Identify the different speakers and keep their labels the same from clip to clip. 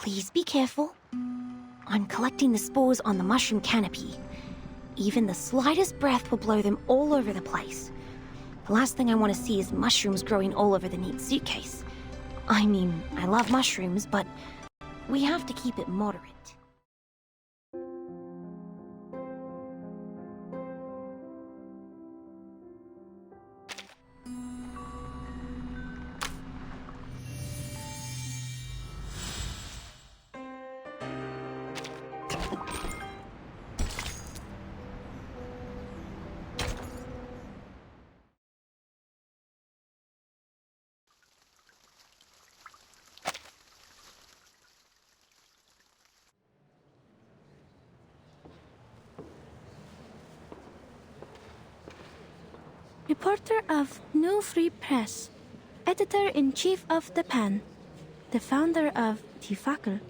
Speaker 1: Please be careful. I'm collecting the spores on the mushroom canopy. Even the slightest breath will blow them all over the place. The last thing I want to see is mushrooms growing all over the neat suitcase. I mean, I love mushrooms, but we have to keep it moderate.
Speaker 2: Reporter of New Free Press, Editor-in-Chief of The Pan, the founder of Die Fackel.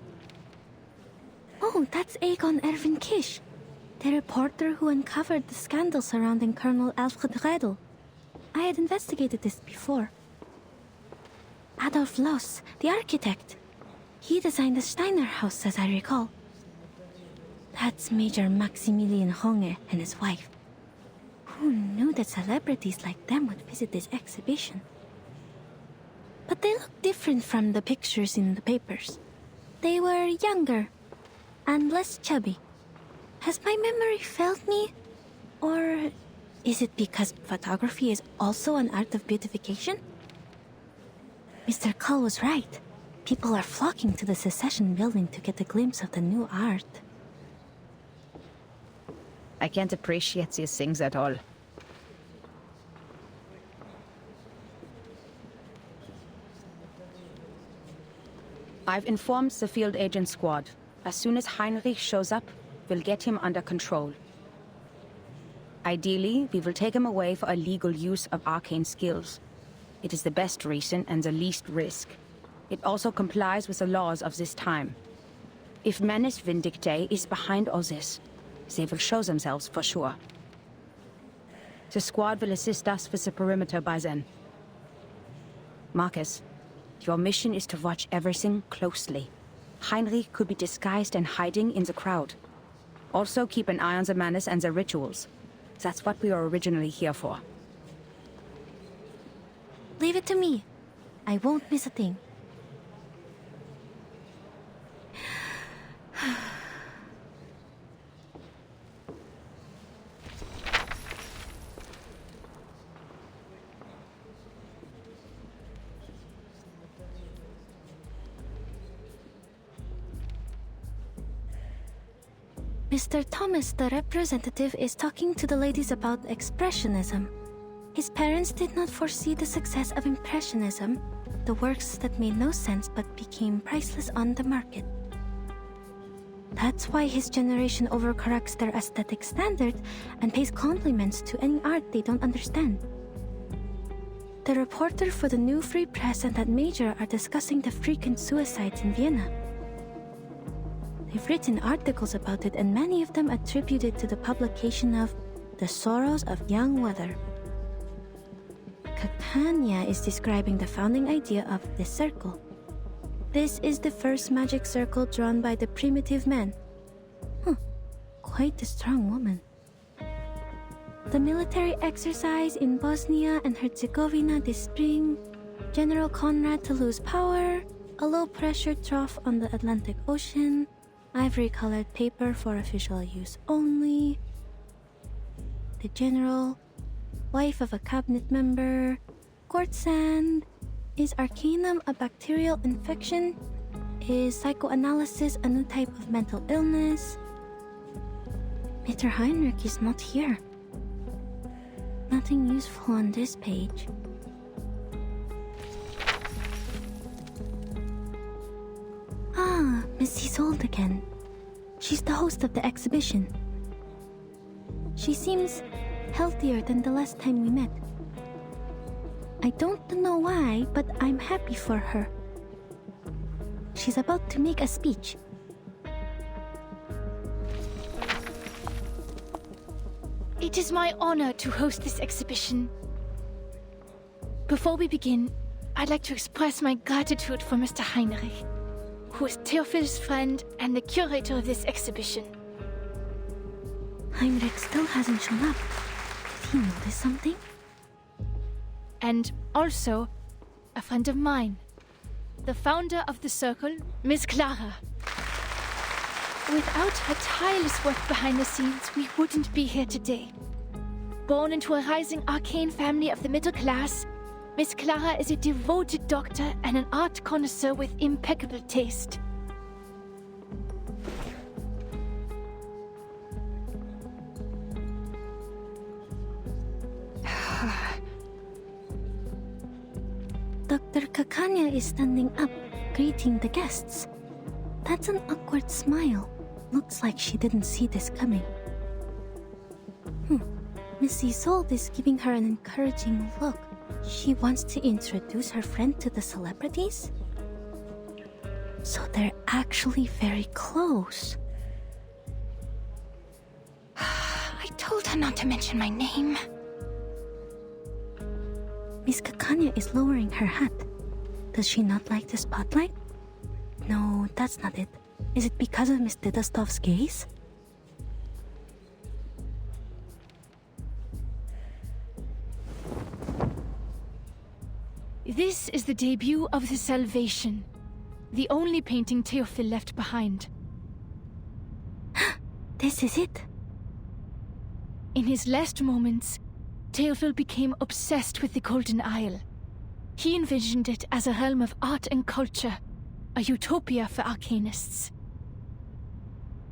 Speaker 2: Oh, that's Egon Erwin Kisch, the reporter who uncovered the scandal surrounding Colonel Alfred Redl. I had investigated this before. Adolf Loos, the architect. He designed the Steiner House, as I recall. That's Major Maximilian Honge and his wife. Who knew that celebrities like them would visit this exhibition? But they look different from the pictures in the papers. They were younger and less chubby. Has my memory failed me? Or is it because photography is also an art of beautification? Mr. Cull was right. People are flocking to the Secession building to get a glimpse of the new art.
Speaker 3: I can't appreciate these things at all. I've informed the field agent squad. As soon as Heinrich shows up, we'll get him under control. Ideally, we will take him away for illegal use of arcane skills. It is the best reason and the least risk. It also complies with the laws of this time. If Menace Vindictae is behind all this, they will show themselves for sure. The squad will assist us with the perimeter by then. Marcus, your mission is to watch everything closely. Heinrich could be disguised and hiding in the crowd. Also keep an eye on the Menace and the rituals. That's what we were originally here for.
Speaker 2: Leave it to me. I won't miss a thing. Mr. Thomas, the representative, is talking to the ladies about Expressionism. His parents did not foresee the success of Impressionism, the works that made no sense but became priceless on the market. That's why his generation overcorrects their aesthetic standards and pays compliments to any art they don't understand. The reporter for the New Free Press and that major are discussing the frequent suicides in Vienna. They've written articles about it, and many of them attribute it to the publication of The Sorrows of Young Weather. Campania is describing the founding idea of this circle. This is the first magic circle drawn by the primitive man. Quite a strong woman. The military exercise in Bosnia and Herzegovina this spring, General Conrad to lose power, a low-pressure trough on the Atlantic Ocean, ivory-colored paper for official use only, the general, wife of a cabinet member, court sand, is arcanum a bacterial infection? Is psychoanalysis a new type of mental illness? Mr. Heinrich is not here. Nothing useful on this page. Ah, Miss Isolde again. She's the host of the exhibition. She seems healthier than the last time we met. I don't know why, but I'm happy for her. She's about to make a speech.
Speaker 4: It is my honor to host this exhibition. Before we begin, I'd like to express my gratitude for Mr. Heinrich, who is Theophil's friend and the curator of this exhibition.
Speaker 2: Heinrich still hasn't shown up. Did he notice something?
Speaker 4: And also, a friend of mine. The founder of the Circle, Miss Clara. Without her tireless work behind the scenes, we wouldn't be here today. Born into a rising arcane family of the middle class, Miss Clara is a devoted doctor and an art connoisseur with impeccable taste.
Speaker 2: Dr. Kakanya is standing up, greeting the guests. That's an awkward smile. Looks like she didn't see this coming. Miss Isolde is giving her an encouraging look. She wants to introduce her friend to the celebrities? So they're actually very close.
Speaker 1: I told her not to mention my name.
Speaker 2: Miss Kakanya is lowering her hat. Does she not like the spotlight? No, that's not it. Is it because of Miss Didastov's gaze?
Speaker 4: This is the debut of the Salvation, the only painting Theophil left behind.
Speaker 2: This is it.
Speaker 4: In his last moments, Theophil became obsessed with the Golden Isle. He envisioned it as a realm of art and culture, a utopia for arcanists.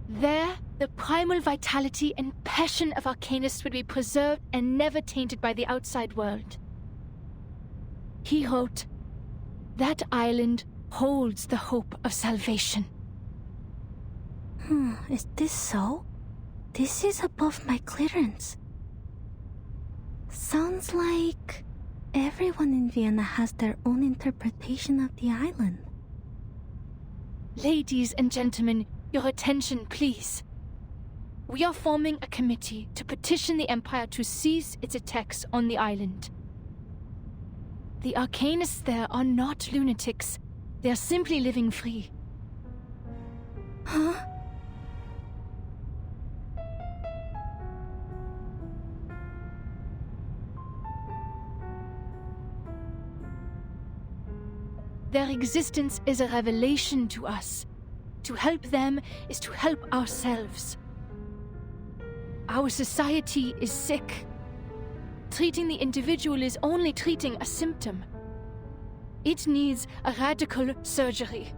Speaker 4: There, the primal vitality and passion of arcanists would be preserved and never tainted by the outside world. He wrote, "That island holds the hope of salvation."
Speaker 2: Is this so? This is above my clearance. Sounds like everyone in Vienna has their own interpretation of the island.
Speaker 4: Ladies and gentlemen, your attention, please. We are forming a committee to petition the Empire to cease its attacks on the island. The arcanists there are not lunatics. They are simply living free.
Speaker 2: Huh?
Speaker 4: Their existence is a revelation to us. To help them is to help ourselves. Our society is sick. Treating the individual is only treating a symptom. It needs a radical surgery.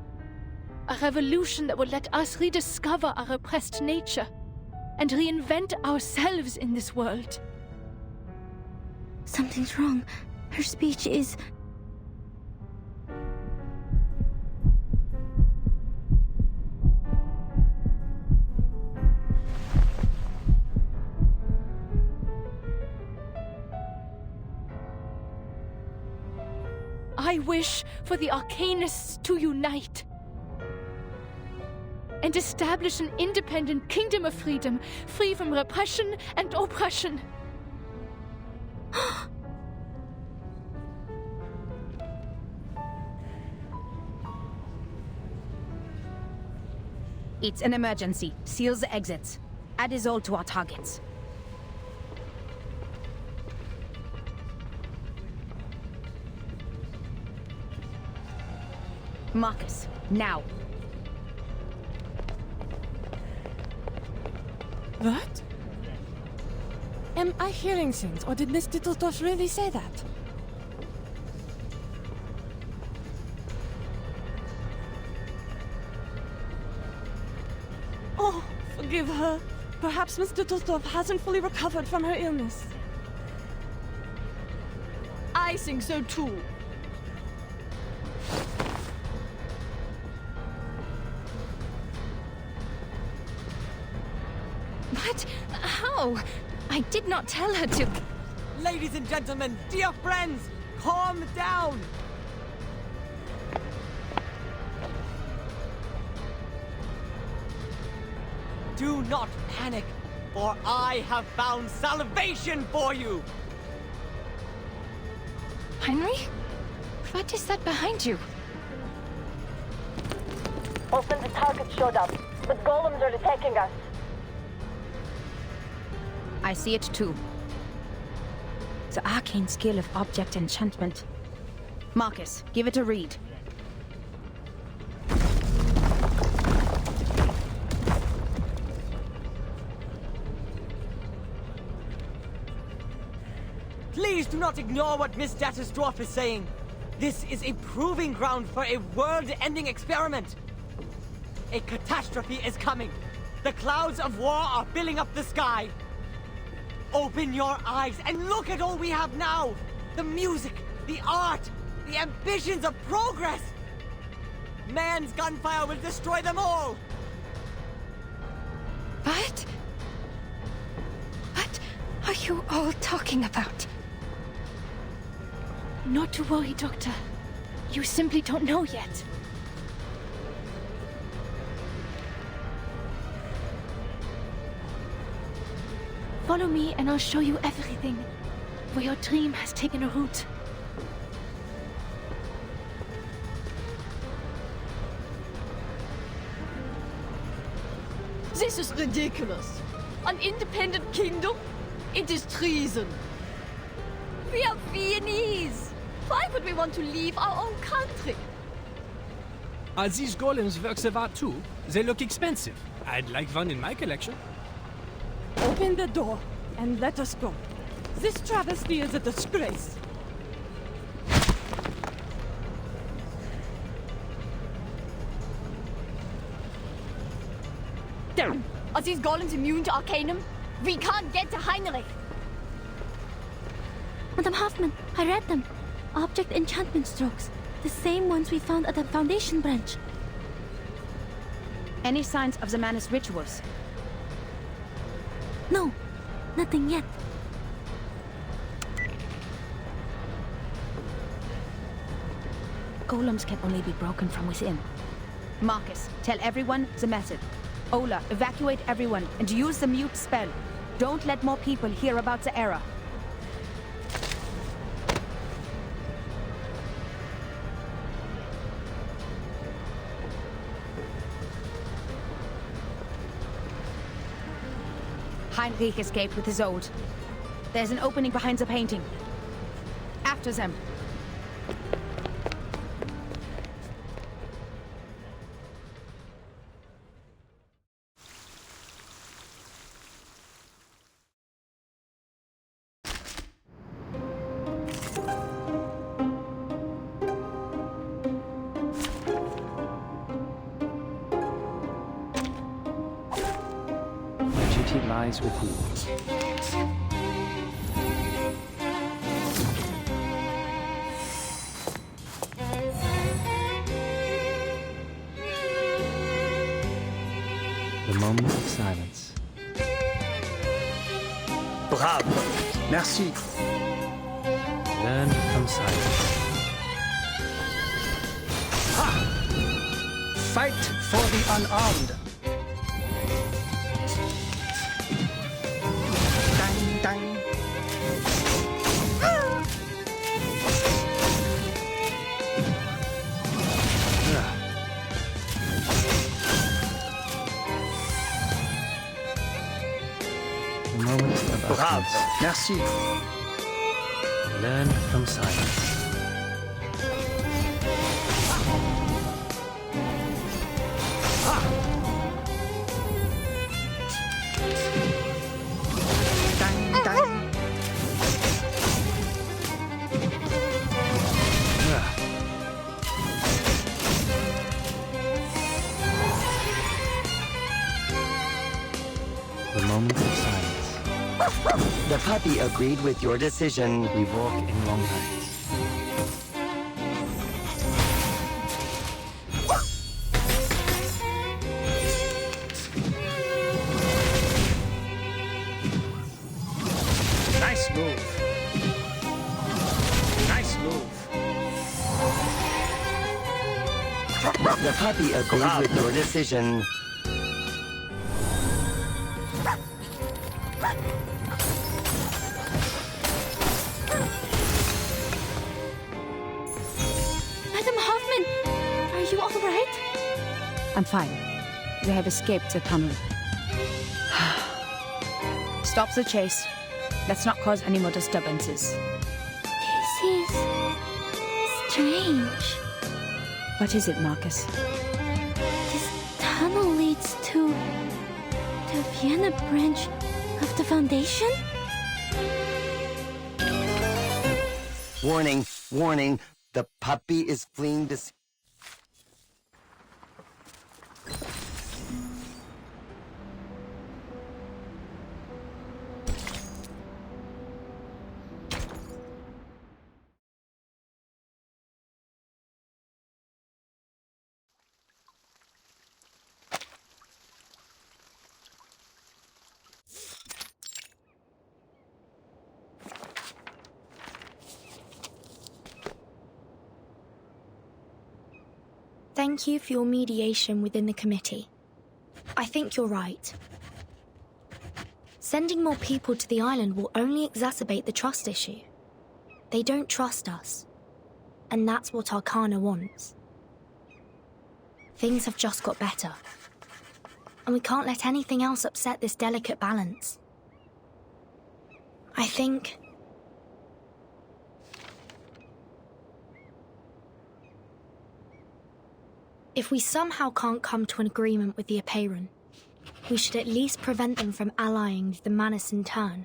Speaker 4: A revolution that will let us rediscover our repressed nature and reinvent ourselves in this world.
Speaker 2: Something's wrong. Her speech is...
Speaker 4: I wish for the Arcanists to unite and establish an independent kingdom of freedom, free from repression and oppression.
Speaker 3: It's an emergency. Seal the exits. Add Isolde to our targets. Marcus, now.
Speaker 5: What? Am I hearing things, or did Miss Dittledorf really say that? Oh, forgive her. Perhaps Miss Dittledorf hasn't fully recovered from her illness. I think so too.
Speaker 1: What? How? I did not tell her to...
Speaker 6: Ladies and gentlemen, dear friends, calm down! Do not panic, for I have found salvation for you!
Speaker 1: Henry? What is that behind you?
Speaker 7: Wolfman's targets showed up, but golems are attacking us.
Speaker 3: I see it too. The arcane skill of object enchantment. Marcus, give it a read.
Speaker 6: Please do not ignore what Miss Datasdorf is saying. This is a proving ground for a world-ending experiment. A catastrophe is coming. The clouds of war are filling up the sky. Open your eyes and look at all we have now. The music, the art, the ambitions of progress. Man's gunfire will destroy them all.
Speaker 4: What? What are you all talking about? Not to worry, Doctor. You simply don't know yet. Follow me and I'll show you everything. Where your dream has taken a root.
Speaker 8: This is ridiculous. An independent kingdom? It is treason. We are Viennese. Why would we want to leave our own country?
Speaker 9: Are these golems works of art too? They look expensive. I'd like one in my collection.
Speaker 5: Open the door and let us go. This travesty is a disgrace.
Speaker 8: Are these golems immune to Arcanum? We can't get to Heinrich.
Speaker 2: Madam Hoffman, I read them. Object enchantment strokes. The same ones we found at the Foundation branch.
Speaker 3: Any signs of the Manus rituals?
Speaker 2: No, nothing yet.
Speaker 3: Golems can only be broken from within. Marcus, tell everyone the method. Ola, evacuate everyone and use the mute spell. Don't let more people hear about the error. Heinrich escaped with his ode. There's an opening behind the painting. After them.
Speaker 10: Duty lies with you. The moment of silence.
Speaker 11: Bravo!
Speaker 10: Merci. Learn from silence.
Speaker 11: Fight for the unarmed! Dang, dang.
Speaker 10: The moment of
Speaker 11: Bravo!
Speaker 10: utterance.
Speaker 11: Merci!
Speaker 10: Learn from silence.
Speaker 11: Dang, dang.
Speaker 10: The moment of silence.
Speaker 12: The puppy agreed with your decision.
Speaker 10: We walk in long nights.
Speaker 11: Nice move. Nice move.
Speaker 12: The puppy agreed with your decision.
Speaker 2: Madam Hoffman, are you all right?
Speaker 3: I'm fine. They have escaped the tunnel. Stop the chase. Let's not cause any more disturbances.
Speaker 2: This is strange.
Speaker 3: What is it, Marcus?
Speaker 2: This tunnel leads to the Vienna branch of the Foundation?
Speaker 12: Warning, warning. The puppy is fleeing this.
Speaker 13: Thank you for your mediation within the committee. I think you're right. Sending more people to the island will only exacerbate the trust issue. They don't trust us. And that's what Arcana wants. Things have just got better. And we can't let anything else upset this delicate balance. I think... if we somehow can't come to an agreement with the Apeiron, we should at least prevent them from allying with the Manus in turn.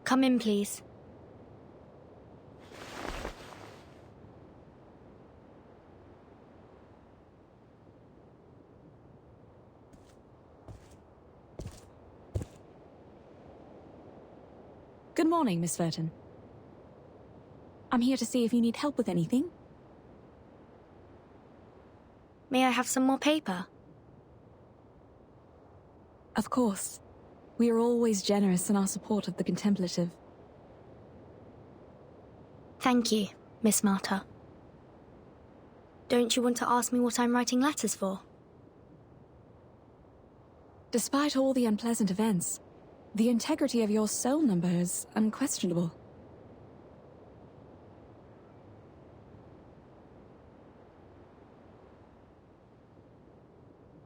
Speaker 13: Come in, please.
Speaker 14: Good morning, Miss Verton. I'm here to see if you need help with anything.
Speaker 13: May I have some more paper?
Speaker 14: Of course. We are always generous in our support of the contemplative.
Speaker 13: Thank you, Miss Marta. Don't you want to ask me what I'm writing letters for?
Speaker 14: Despite all the unpleasant events, the integrity of your soul number is unquestionable.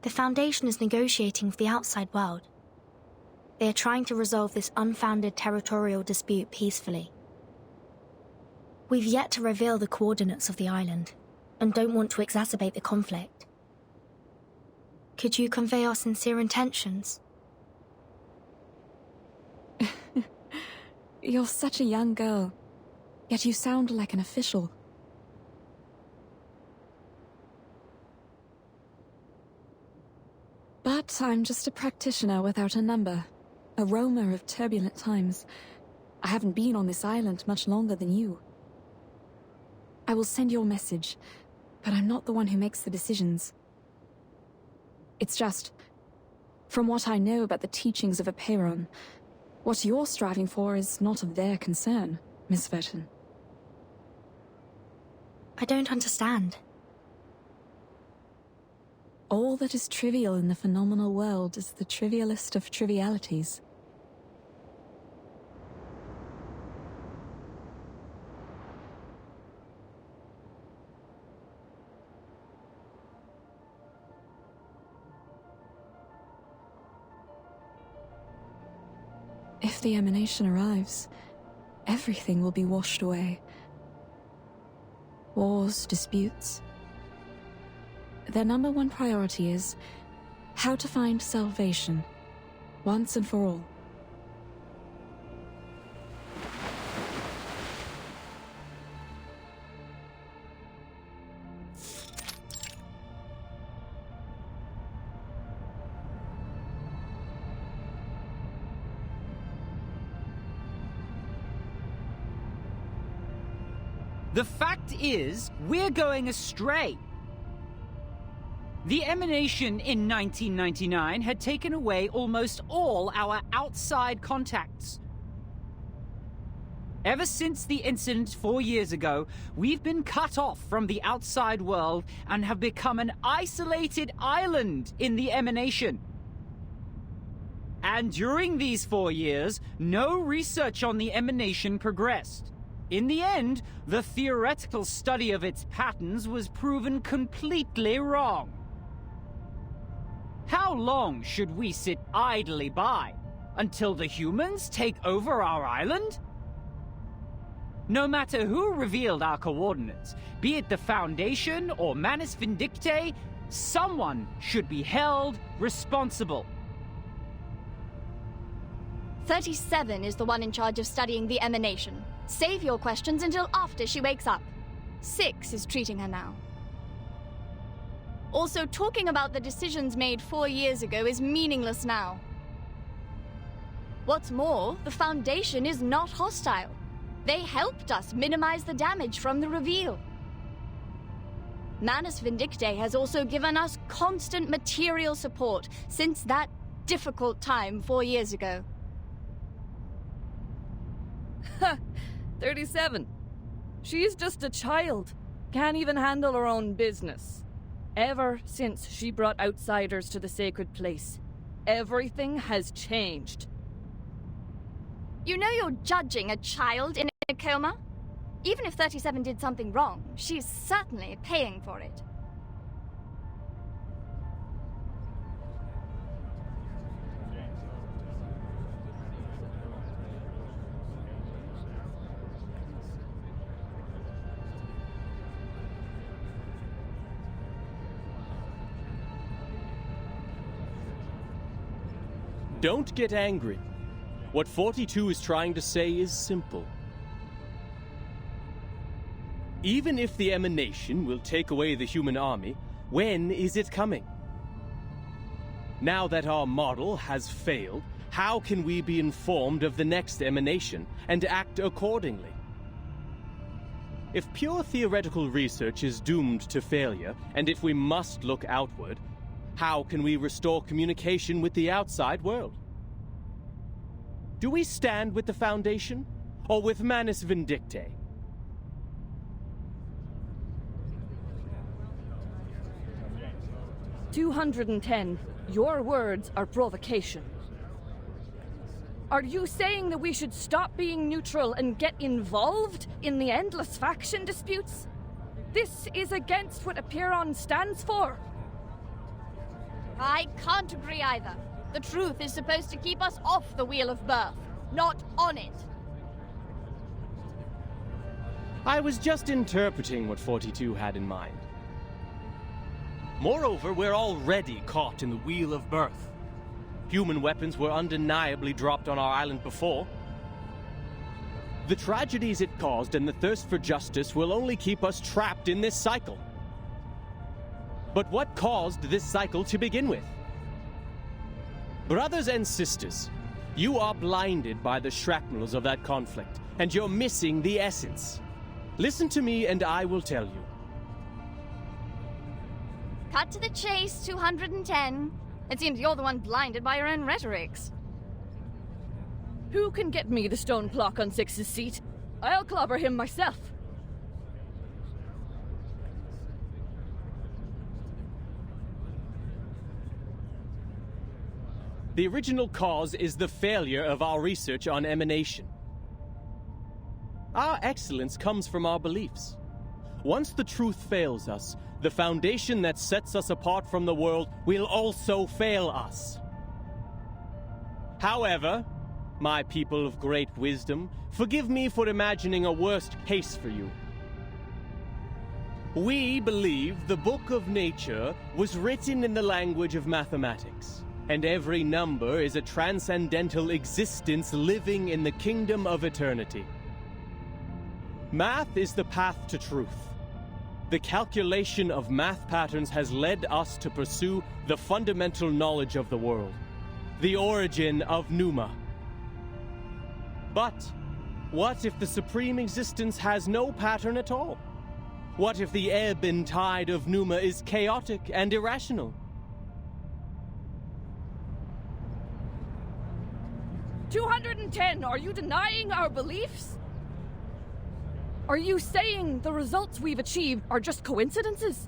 Speaker 13: The Foundation is negotiating with the outside world. They are trying to resolve this unfounded territorial dispute peacefully. We've yet to reveal the coordinates of the island, and don't want to exacerbate the conflict. Could you convey our sincere intentions?
Speaker 14: You're such a young girl, yet you sound like an official. But I'm just a practitioner without a number, a roamer of turbulent times. I haven't been on this island much longer than you. I will send your message, but I'm not the one who makes the decisions. It's just, from what I know about the teachings of Apeiron, what you're striving for is not of their concern, Miss Verton.
Speaker 13: I don't understand.
Speaker 14: All that is trivial in the phenomenal world is the trivialist of trivialities. If the emanation arrives, everything will be washed away. Wars, disputes. Their number one priority is how to find salvation, once and for all.
Speaker 15: The fact is, we're going astray. The emanation in 1999 had taken away almost all our outside contacts. Ever since the incident 4 years ago, we've been cut off from the outside world and have become an isolated island in the Emanation. And during these 4 years, no research on the Emanation progressed. In the end, the theoretical study of its patterns was proven completely wrong. How long should we sit idly by? Until the humans take over our island? No matter who revealed our coordinates, be it the Foundation or Manus Vindictae, someone should be held responsible.
Speaker 8: 37 is the one in charge of studying the Emanation. Save your questions until after she wakes up. 6 is treating her now. Also, talking about the decisions made 4 years ago is meaningless now. What's more, the Foundation is not hostile. They helped us minimize the damage from the reveal. Manus Vindictae has also given us constant material support since that difficult time 4 years ago.
Speaker 16: 37. She's just a child. Can't even handle her own business. Ever since she brought outsiders to the sacred place, everything has changed.
Speaker 8: You know you're judging a child in a coma? Even if 37 did something wrong, she's certainly paying for it.
Speaker 17: Don't get angry. What 42 is trying to say is simple. Even if the Emanation will take away the human army, when is it coming? Now that our model has failed, how can we be informed of the next Emanation and act accordingly? If pure theoretical research is doomed to failure, and if we must look outward, how can we restore communication with the outside world? Do we stand with the Foundation, or with Manus Vindictae?
Speaker 16: "210. Your words are provocation. Are you saying that we should stop being neutral and get involved in the endless faction disputes? This is against what Apiron stands for.
Speaker 8: I can't agree either. The truth is supposed to keep us off the Wheel of Birth, not on it.
Speaker 17: I was just interpreting what 42 had in mind. Moreover, we're already caught in the Wheel of Birth. Human weapons were undeniably dropped on our island before. The tragedies it caused and the thirst for justice will only keep us trapped in this cycle. But what caused this cycle to begin with? Brothers and sisters, you are blinded by the shrapnels of that conflict, and you're missing the essence. Listen to me and I will tell you.
Speaker 8: Cut to the chase, 210. It seems you're the one blinded by your own rhetorics.
Speaker 16: Who can get me the stone clock on Six's seat? I'll clobber him myself.
Speaker 17: The original cause is the failure of our research on emanation. Our excellence comes from our beliefs. Once the truth fails us, the foundation that sets us apart from the world will also fail us. However, my people of great wisdom, forgive me for imagining a worst case for you. We believe the book of nature was written in the language of mathematics, and every number is a transcendental existence living in the kingdom of eternity. Math is the path to truth. The calculation of math patterns has led us to pursue the fundamental knowledge of the world, the origin of Numa. But what if the supreme existence has no pattern at all? What if the ebb and tide of Numa is chaotic and irrational?
Speaker 16: 210, are you denying our beliefs? Are you saying the results we've achieved are just coincidences?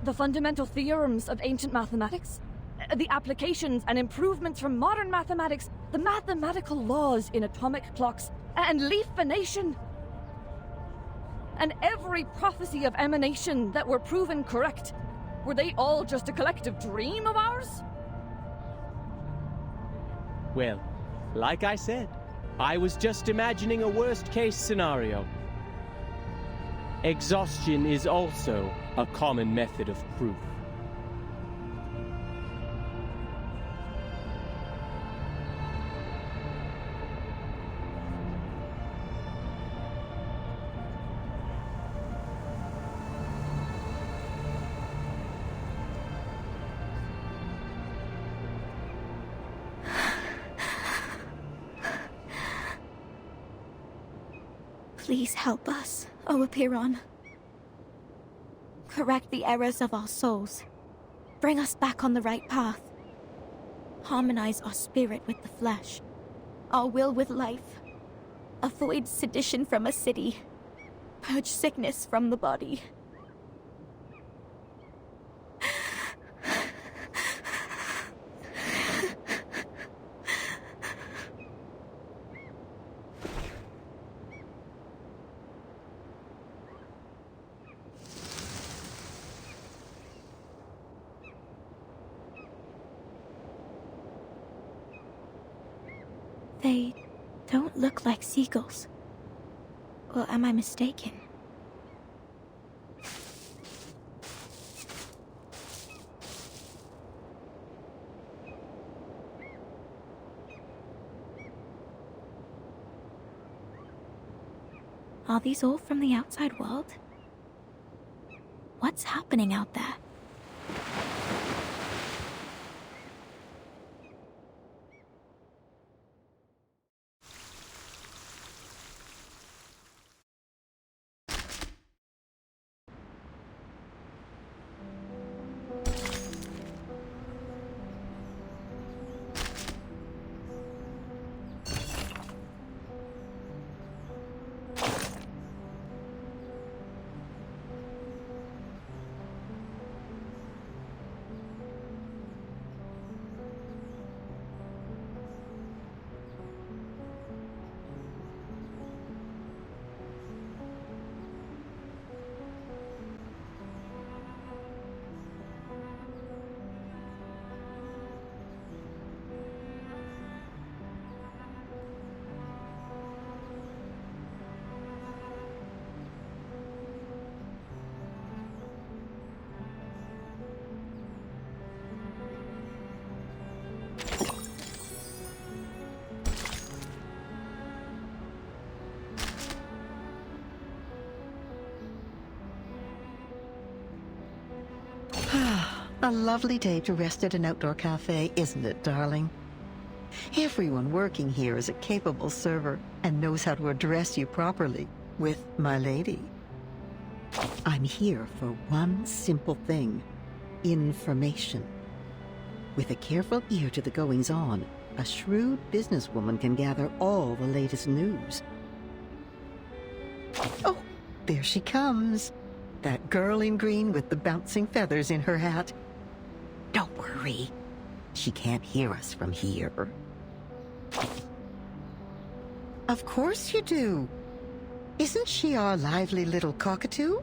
Speaker 16: The fundamental theorems of ancient mathematics? The applications and improvements from modern mathematics? The mathematical laws in atomic clocks and leaf venation? And every prophecy of emanation that were proven correct, were they all just a collective dream of ours?
Speaker 17: Well, like I said, I was just imagining a worst-case scenario. Exhaustion is also a common method of proof.
Speaker 2: Please help us, O Apiron. Correct the errors of our souls. Bring us back on the right path. Harmonize our spirit with the flesh, our will with life. Avoid sedition from a city. Purge sickness from the body. They don't look like seagulls. Or am I mistaken? Are these all from the outside world? What's happening out there?
Speaker 18: A lovely day to rest at an outdoor cafe, isn't it, darling? Everyone working here is a capable server and knows how to address you properly with my lady. I'm here for one simple thing: information. With a careful ear to the goings-on, a shrewd businesswoman can gather all the latest news. Oh, there she comes. That girl in green with the bouncing feathers in her hat. Don't worry. She can't hear us from here. Of course you do. Isn't she our lively little cockatoo?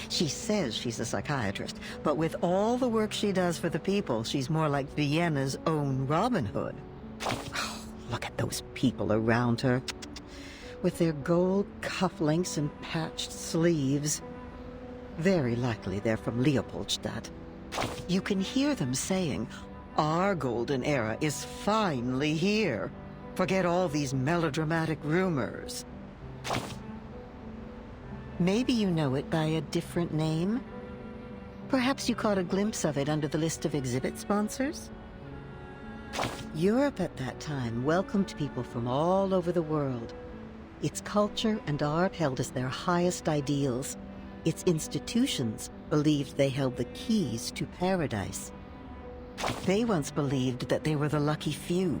Speaker 18: She says she's a psychiatrist, but with all the work she does for the people, she's more like Vienna's own Robin Hood. Oh, look at those people around her, with their gold cufflinks and patched sleeves. Very likely they're from Leopoldstadt. You can hear them saying, "Our golden era is finally here. Forget all these melodramatic rumors." Maybe you know it by a different name? Perhaps you caught a glimpse of it under the list of exhibit sponsors? Europe at that time welcomed people from all over the world. Its culture and art held as their highest ideals. Its institutions believed they held the keys to paradise. They once believed that they were the lucky few.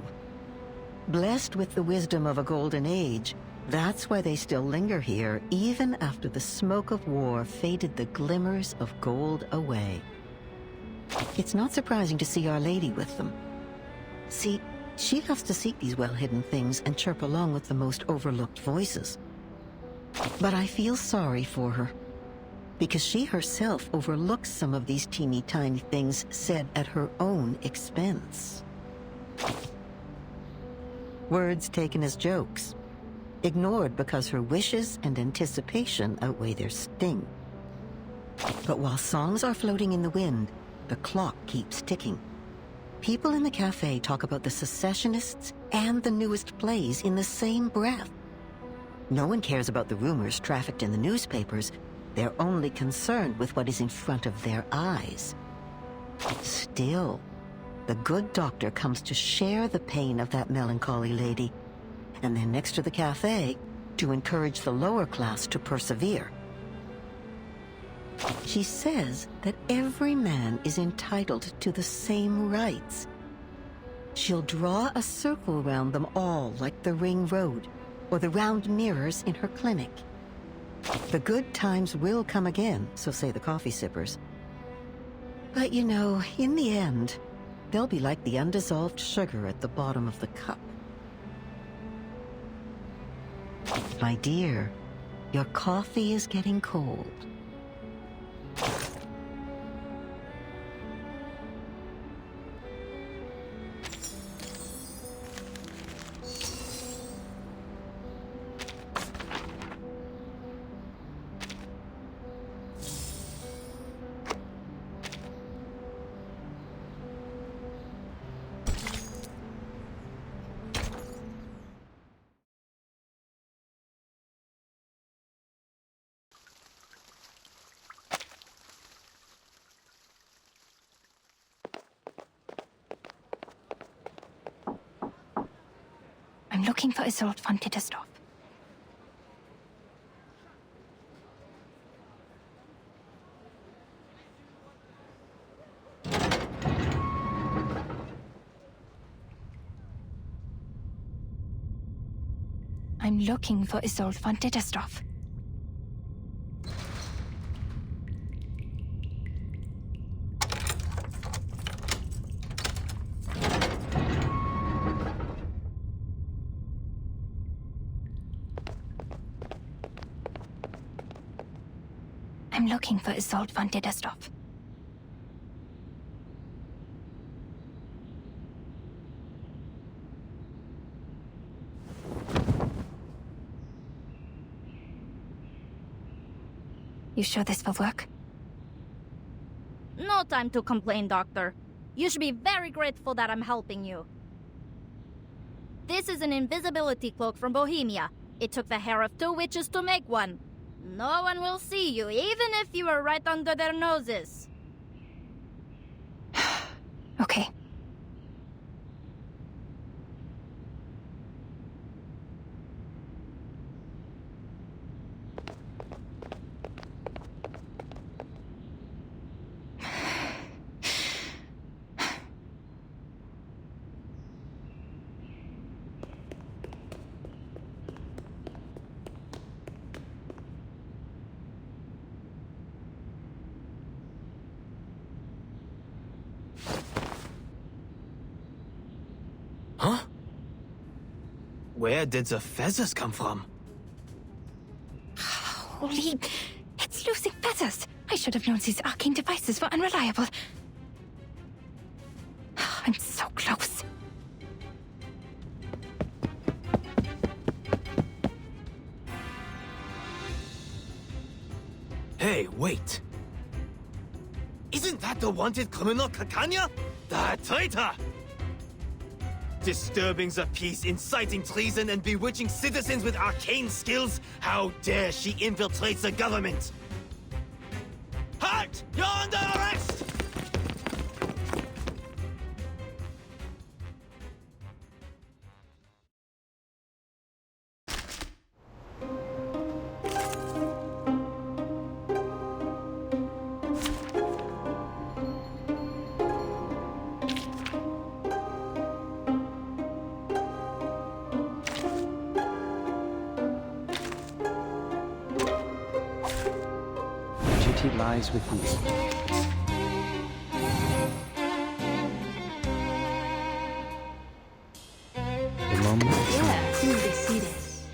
Speaker 18: Blessed with the wisdom of a golden age, That's why they still linger here, even after the smoke of war faded the glimmers of gold away. It's not surprising to see Our Lady with them. See, she loves to seek these well-hidden things and chirp along with the most overlooked voices. But I feel sorry for her, because she herself overlooks some of these teeny-tiny things said at her own expense. Words taken as jokes, ignored because her wishes and anticipation outweigh their sting. But while songs are floating in the wind, the clock keeps ticking. People in the cafe talk about the secessionists and the newest plays in the same breath. No one cares about the rumors trafficked in the newspapers. They're only concerned with what is in front of their eyes. Still, the good doctor comes to share the pain of that melancholy lady, and then next to the cafe, to encourage the lower class to persevere. She says that every man is entitled to the same rights. She'll draw a circle around them all like the ring road, or the round mirrors in her clinic. The good times will come again, so say the coffee sippers. But you know, in the end, they'll be like the undissolved sugar at the bottom of the cup. My dear, your coffee is getting cold.
Speaker 1: I'm looking for Isolde von Tittersdorf. I'm looking for Isolde von Tittersdorf. I'm looking for Isolde von Tittersdorf. You sure this will work?
Speaker 19: No time to complain, Doctor. You should be very grateful that I'm helping you. This is an invisibility cloak from Bohemia. It took the hair of 2 witches to make one. No one will see you, even if you are right under their noses.
Speaker 1: Okay.
Speaker 20: Huh? Where did the feathers come from?
Speaker 1: Holy... It's losing feathers! I should have known these arcane devices were unreliable. I'm so close.
Speaker 20: Hey, wait. Isn't that the wanted criminal Kakanya? The traitor! Disturbing the peace, inciting treason, and bewitching citizens with arcane skills? How dare she infiltrate the government? Halt! You're under arrest!
Speaker 10: Security lies with you. The moment of silence.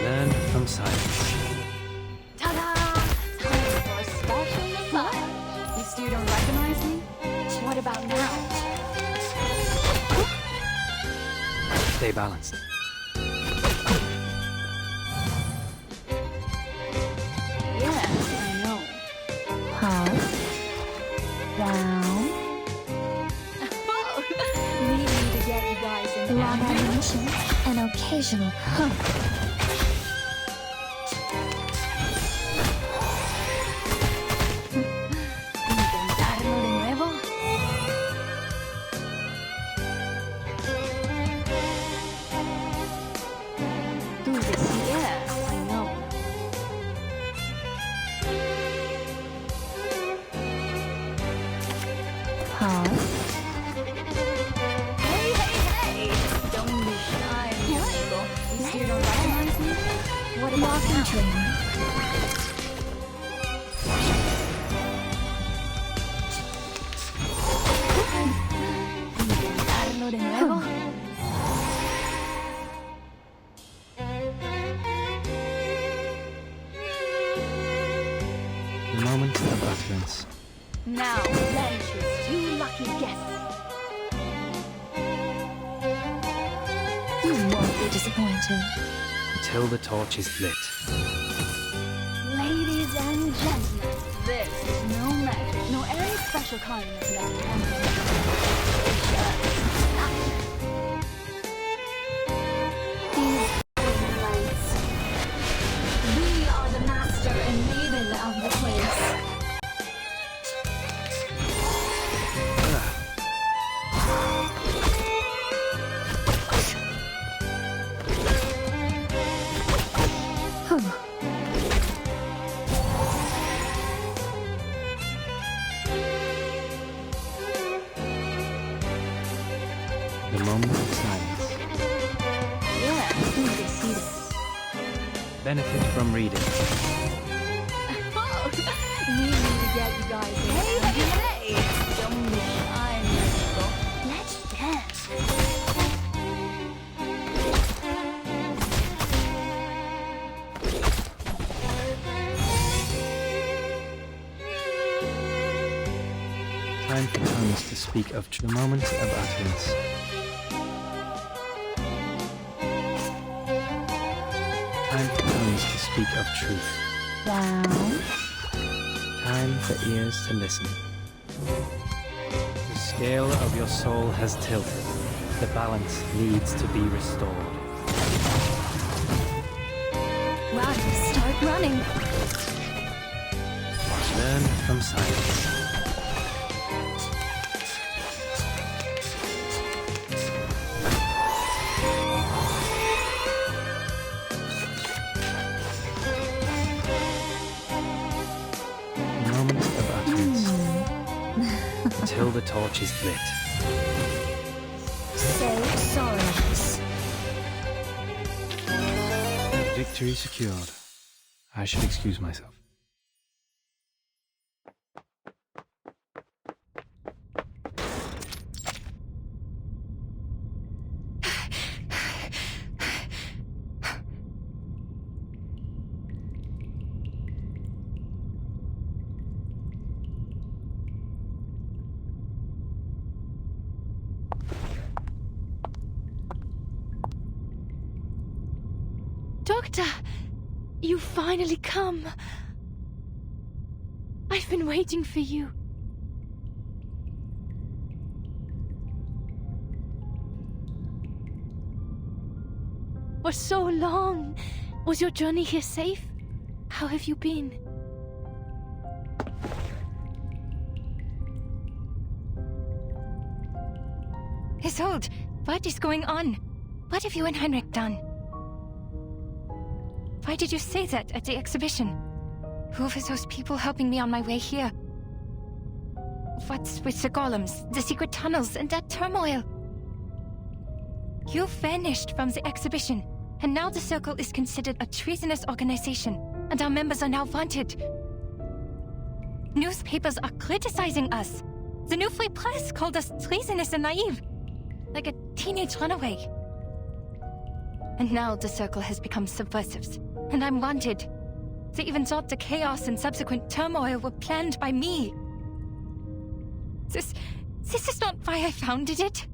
Speaker 10: Learn from silence.
Speaker 8: Ta-da! Time for a special massage. You still don't recognize me? What about now?
Speaker 10: Stay balanced.
Speaker 8: Yes, I know.
Speaker 2: Down.
Speaker 8: Need me to get you guys in the
Speaker 2: Long animation and occasional hump.
Speaker 8: ¿Intentarlo de nuevo? Tú decías, I know. Hey, hey, hey! Don't be shy, Michael. You still don't recognize me? What about now? ¿Intentarlo de nuevo?
Speaker 10: The moment of utterance.
Speaker 8: Now, then choose two lucky guests.
Speaker 2: You won't be disappointed.
Speaker 10: Until the torch is lit.
Speaker 8: Ladies and gentlemen, this is no magic, nor any special kind of magic. These lights. We are the master and maiden of the place.
Speaker 10: The moment of silence.
Speaker 8: Yeah, who can see this?
Speaker 10: Benefit from reading.
Speaker 8: Need me to get you guys in. Hey, hey, hey! Don't be shy, Michael. Let's dance.
Speaker 10: Time for tongues to speak of the moment of utterance. Time for tongues to speak of truth.
Speaker 2: Down.
Speaker 10: Time for ears to listen. The scale of your soul has tilted. The balance needs to be restored.
Speaker 8: Run, start running.
Speaker 10: Learn from silence. Moment of utterance. Until the torch is lit.
Speaker 2: Say sorry.
Speaker 10: Victory secured. I should excuse myself.
Speaker 4: Doctor, you finally come. I've been waiting for you. For so long. Was your journey here safe? How have you been?
Speaker 21: Isolde, what is going on? What have you and Heinrich done? Why did you say that at the exhibition? Who were those people helping me on my way here? What's with the golems, the secret tunnels, and that turmoil? You vanished from the exhibition, and now the Circle is considered a treasonous organization, and our members are now wanted. Newspapers are criticizing us. The New Free Press called us treasonous and naive, like a teenage runaway. And now the Circle has become subversives, and I'm wanted. They even thought the chaos and subsequent turmoil were planned by me. This is not why I founded it.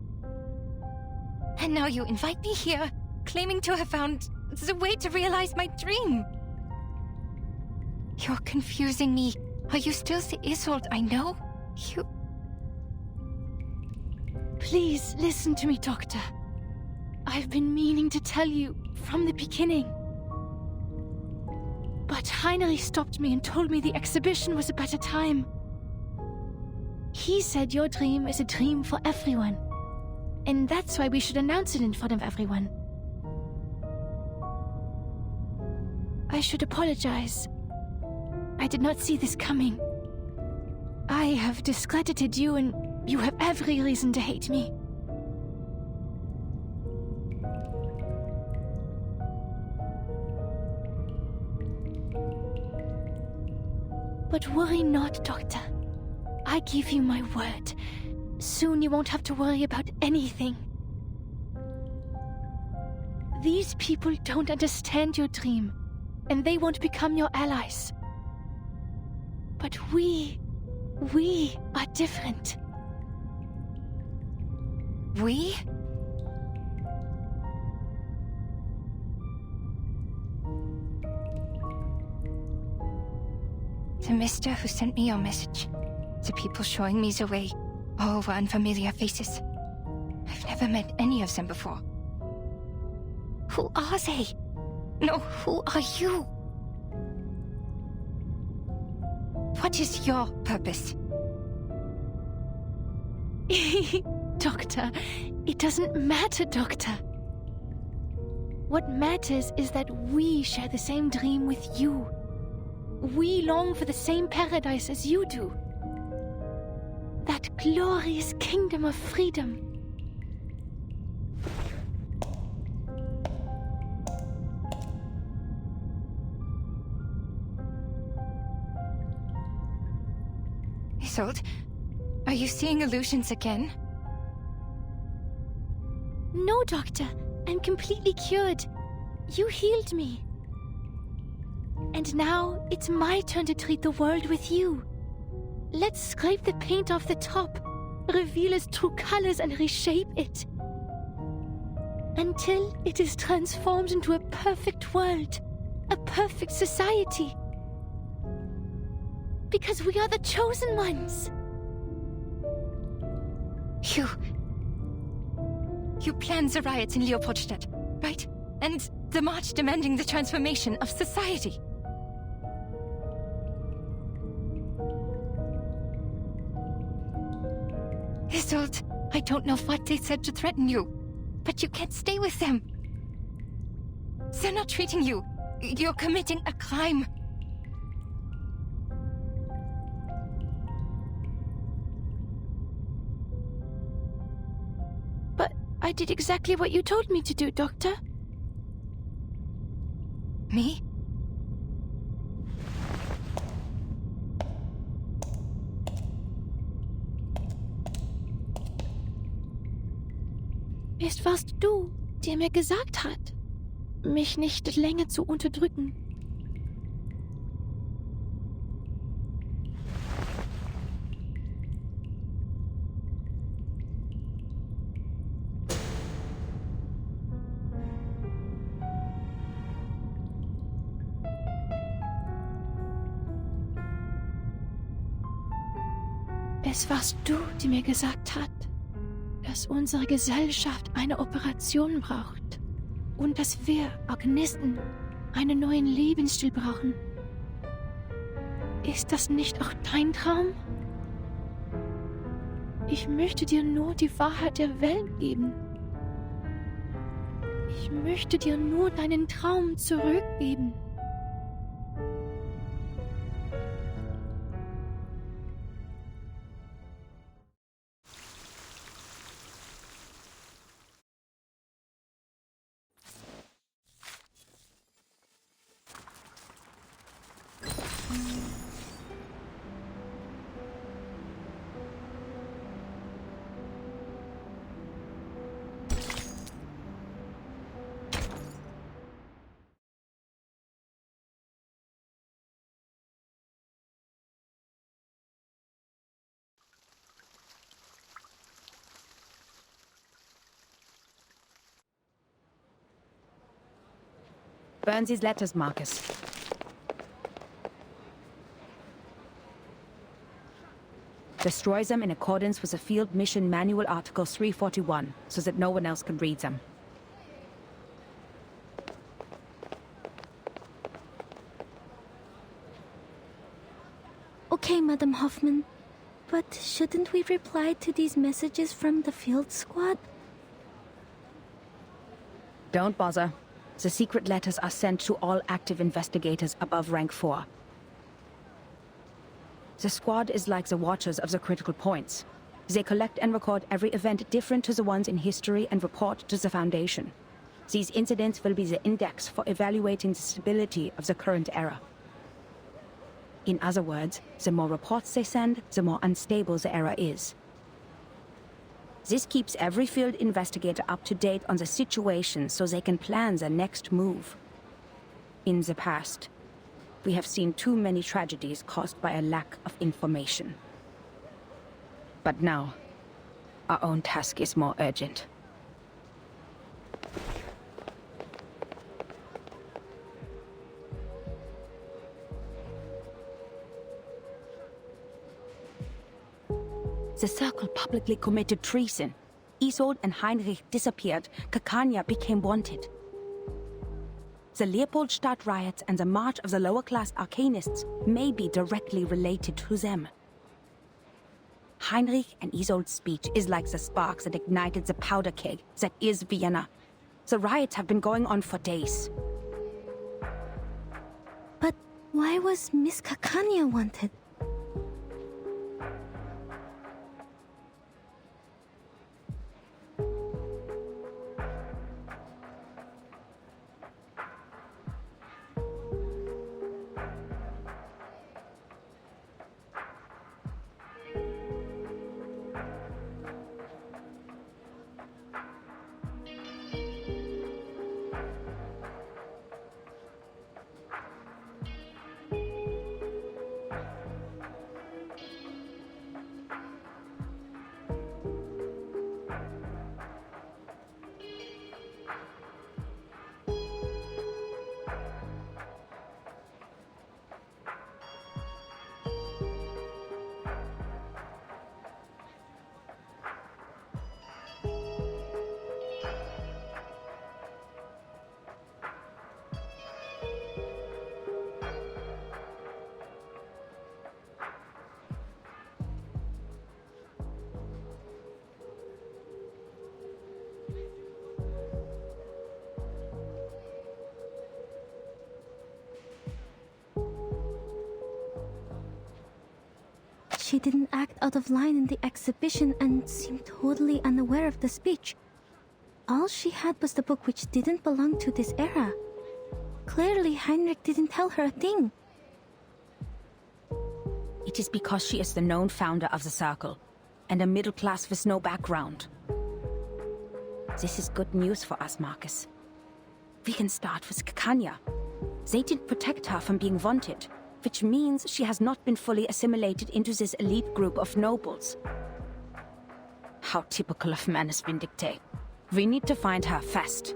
Speaker 21: And now you invite me here, claiming to have found the way to realize my dream. You're confusing me. Are you still the Isolde I know? You...
Speaker 4: Please listen to me, Doctor. I've been meaning to tell you from the beginning. But Heinrich stopped me and told me the exhibition was a better time. He said your dream is a dream for everyone. And that's why we should announce it in front of everyone. I should apologize. I did not see this coming. I have discredited you, and you have every reason to hate me. But worry not, Doctor. I give you my word. Soon you won't have to worry about anything. These people don't understand your dream, and they won't become your allies. But we are different.
Speaker 21: We? The mister who sent me your message. The people showing me the way. All were unfamiliar faces. I've never met any of them before. Who are they? No, who are you? What is your purpose?
Speaker 4: Doctor, it doesn't matter, Doctor. What matters is that we share the same dream with you. We long for the same paradise as you do. That glorious kingdom of freedom.
Speaker 21: Isolde, are you seeing illusions again?
Speaker 4: No, Doctor. I'm completely cured. You healed me. And now, it's my turn to treat the world with you. Let's scrape the paint off the top, reveal its true colors and reshape it. Until it is transformed into a perfect world, a perfect society. Because we are the chosen ones.
Speaker 21: You planned the riots in Leopoldstadt, right? And the march demanding the transformation of society. Isolde, I don't know what they said to threaten you, but you can't stay with them. They're not treating you. You're committing a crime.
Speaker 4: But I did exactly what you told me to do, Doctor.
Speaker 21: Me?
Speaker 4: Es warst du, der mir gesagt hat, mich nicht länger zu unterdrücken. Es warst du, die mir gesagt hat, dass unsere Gesellschaft eine Operation braucht und dass wir Organisten einen neuen Lebensstil brauchen. Ist das nicht auch dein Traum? Ich möchte dir nur die Wahrheit der Welt geben. Ich möchte dir nur deinen Traum zurückgeben.
Speaker 3: Burn these letters, Marcus. Destroy them in accordance with the Field Mission Manual Article 341, so that no one else can read them.
Speaker 2: Okay, Madam Hoffman. But shouldn't we reply to these messages from the field squad?
Speaker 3: Don't bother. The secret letters are sent to all active investigators above rank 4. The squad is like the watchers of the critical points. They collect and record every event different to the ones in history and report to the Foundation. These incidents will be the index for evaluating the stability of the current era. In other words, the more reports they send, the more unstable the era is. This keeps every field investigator up to date on the situation so they can plan their next move. In the past, we have seen too many tragedies caused by a lack of information. But now, our own task is more urgent. The Circle publicly committed treason. Isolde and Heinrich disappeared. Campania became wanted. The Leopoldstadt riots and the march of the lower-class arcanists may be directly related to them. Heinrich and Isolde's speech is like the sparks that ignited the powder keg that is Vienna. The riots have been going on for days.
Speaker 2: But why was Miss Campania wanted? She didn't act out of line in the exhibition and seemed totally unaware of the speech. All she had was the book which didn't belong to this era. Clearly, Heinrich didn't tell her a thing.
Speaker 3: It is because she is the known founder of the Circle, and a middle class with no background. This is good news for us, Marcus. We can start with Campania. They did protect her from being wanted, which means she has not been fully assimilated into this elite group of nobles. How typical of Manus Vindictae. We need to find her fast.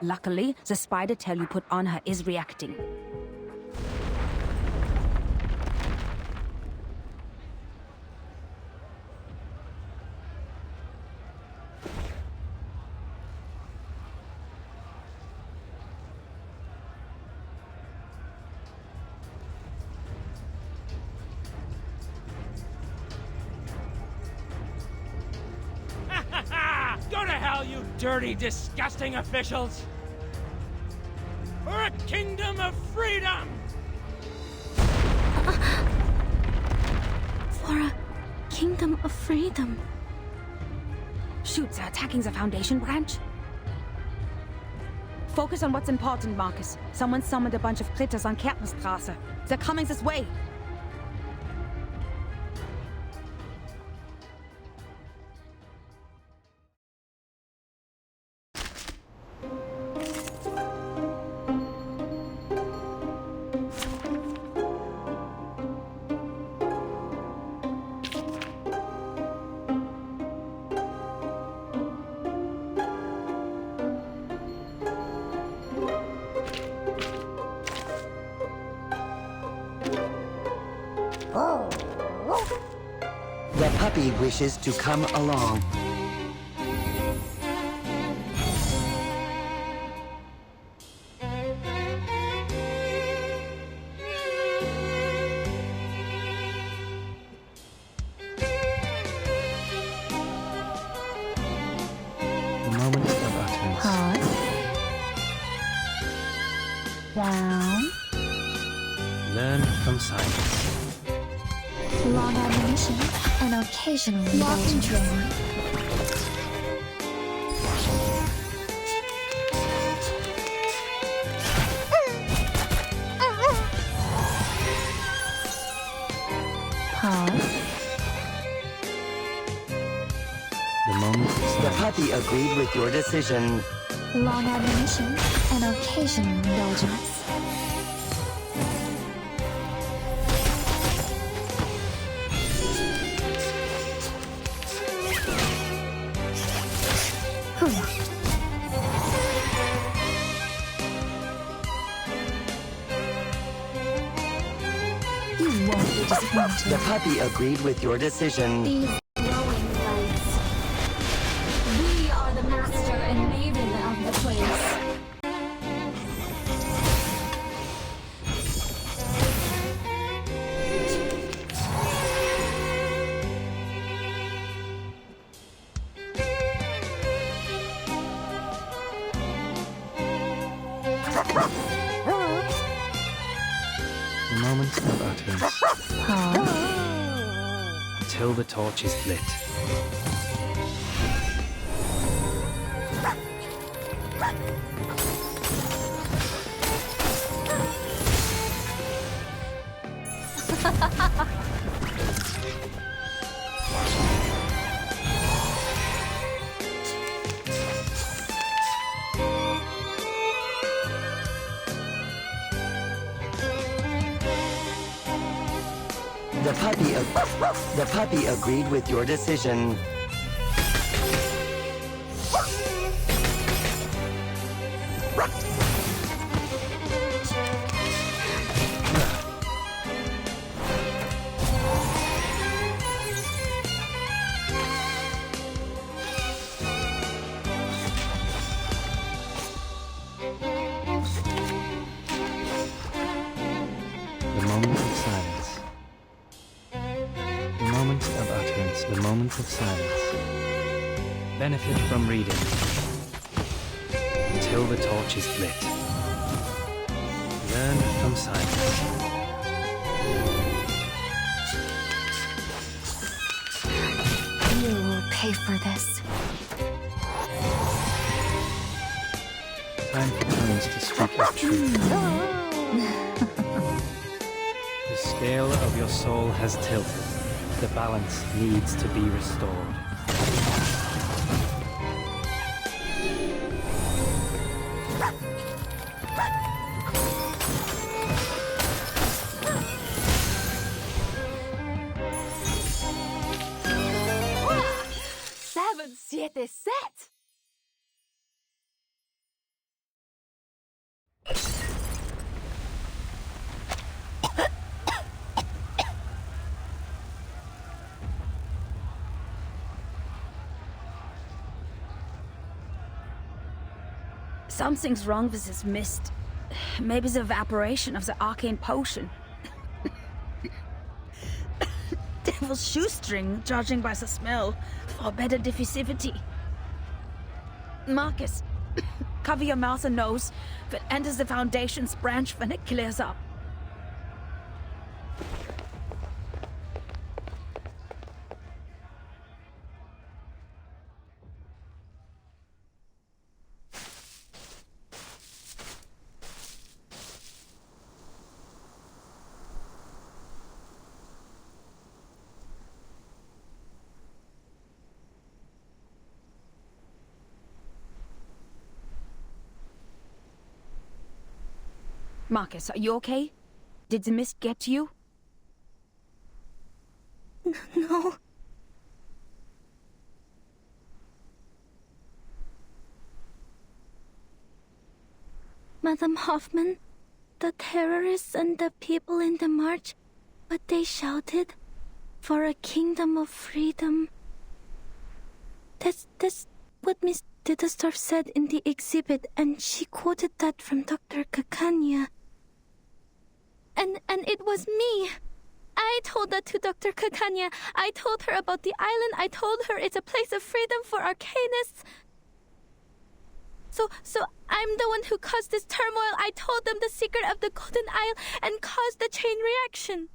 Speaker 3: Luckily, the spider tail you put on her is reacting.
Speaker 9: Go to hell, you dirty, disgusting officials! For a kingdom of freedom!
Speaker 2: For a kingdom of freedom.
Speaker 3: Shoot, they're attacking the Foundation branch. Focus on what's important, Marcus. Someone summoned a bunch of critters on Kärtnerstraße. They're coming this way.
Speaker 12: The puppy wishes to come along.
Speaker 10: The moment of utterance.
Speaker 13: Pause. Down.
Speaker 10: Learn from silence.
Speaker 13: Long admonition and occasional indulgence. Pause.
Speaker 10: The moment of silence.
Speaker 12: The puppy agreed with your decision.
Speaker 13: Long admonition and occasional indulgence. You won't be disappointed.
Speaker 12: The puppy agreed with your decision.
Speaker 13: These glowing lights. We are the master and maven of the place.
Speaker 10: The moment of utterance. Until the torch is lit.
Speaker 12: The puppy agreed with your decision.
Speaker 10: The moment of silence. The moment of utterance. The moment of silence. Benefit from reading. Until the torch is lit. Learn from silence.
Speaker 13: You will pay for this.
Speaker 10: Time for tongues to speak of truth. The scale of your soul has tilted. The balance needs to be restored.
Speaker 16: Seven, siete, set!
Speaker 3: Something's wrong with this mist. Maybe the evaporation of the arcane potion. Devil's shoestring, judging by the smell, for better diffusivity. Marcus, cover your mouth and nose, but enter the Foundation's branch when it clears up. Marcus, are you okay? Did the mist get to you?
Speaker 2: No. Madam Hoffman, the terrorists and the people in the march, what they shouted? For a kingdom of freedom. That's what Miss Dittersdorf said in the exhibit, and she quoted that from Dr. Kakanya. And it was me. I told that to Dr. Kakanya. I told her about the island. I told her it's a place of freedom for arcanists. So I'm the one who caused this turmoil. I told them the secret of the Golden Isle and caused the chain reaction.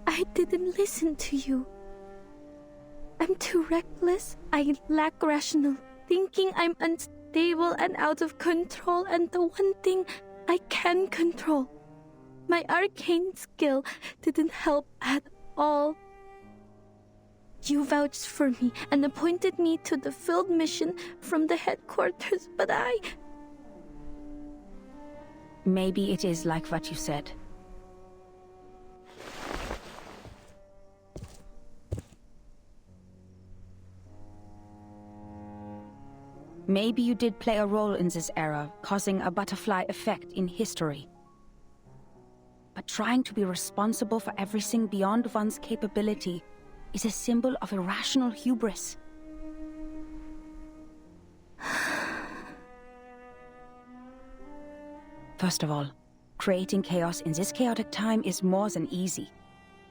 Speaker 2: I didn't listen to you. I'm too reckless. I lack rational thinking. I'm unstable and out of control, and the one thing I can control, my arcane skill, didn't help at all. You vouched for me and appointed me to the field mission from the headquarters, but
Speaker 3: Maybe it is like what you said. Maybe you did play a role in this era, causing a butterfly effect in history. But trying to be responsible for everything beyond one's capability is a symbol of irrational hubris. First of all, creating chaos in this chaotic time is more than easy.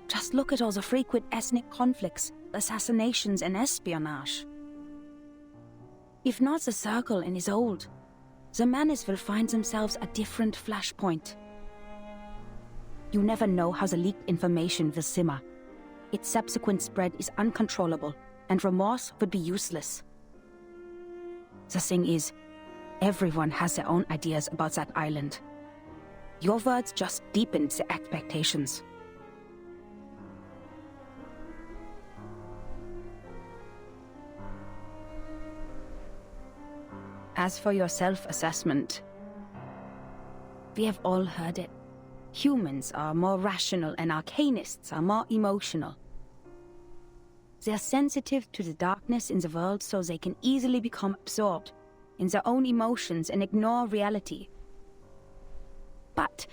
Speaker 3: Just look at all the frequent ethnic conflicts, assassinations, and espionage. If not the Circle and his old, the Manus will find themselves a different flashpoint. You never know how the leaked information will simmer. Its subsequent spread is uncontrollable, and remorse would be useless. The thing is, everyone has their own ideas about that island. Your words just deepened the expectations. As for your self-assessment, we have all heard it. Humans are more rational and arcanists are more emotional. They are sensitive to the darkness in the world, so they can easily become absorbed in their own emotions and ignore reality. But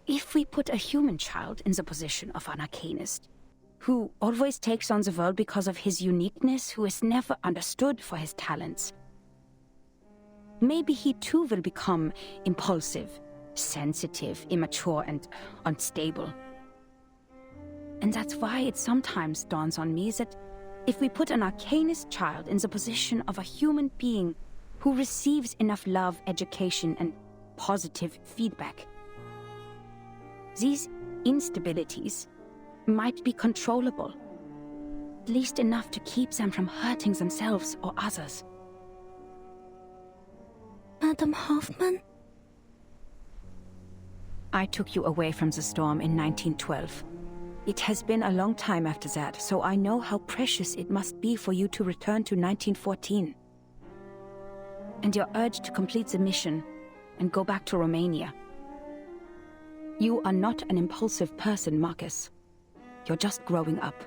Speaker 3: if we put a human child in the position of an arcanist, who always takes on the world because of his uniqueness, who is never understood for his talents, maybe he too will become impulsive, sensitive, immature, and unstable. And that's why it sometimes dawns on me that if we put an arcanist child in the position of a human being who receives enough love, education, and positive feedback, these instabilities might be controllable, at least enough to keep them from hurting themselves or others.
Speaker 2: Madam Hoffman?
Speaker 3: I took you away from the storm in 1912. It has been a long time after that, so I know how precious it must be for you to return to 1914. And your urge to complete the mission and go back to Romania. You are not an impulsive person, Marcus. You're just growing up.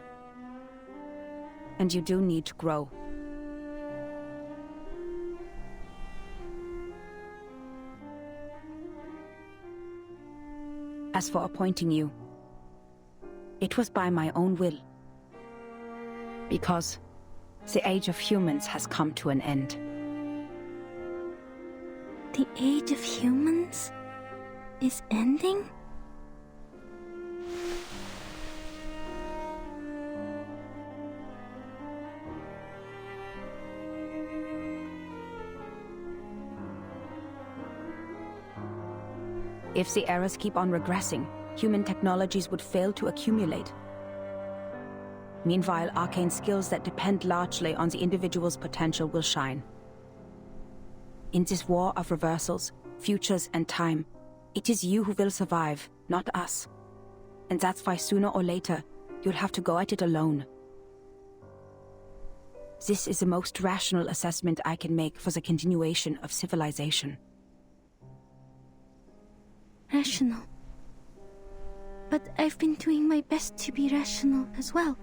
Speaker 3: And you do need to grow. As for appointing you, it was by my own will. Because the age of humans has come to an end.
Speaker 2: The age of humans is ending?
Speaker 3: If the eras keep on regressing, human technologies would fail to accumulate. Meanwhile, arcane skills that depend largely on the individual's potential will shine. In this war of reversals, futures, and time, it is you who will survive, not us. And that's why sooner or later, you'll have to go at it alone. This is the most rational assessment I can make for the continuation of civilization.
Speaker 2: Rational. but I've been doing my best to be rational as well.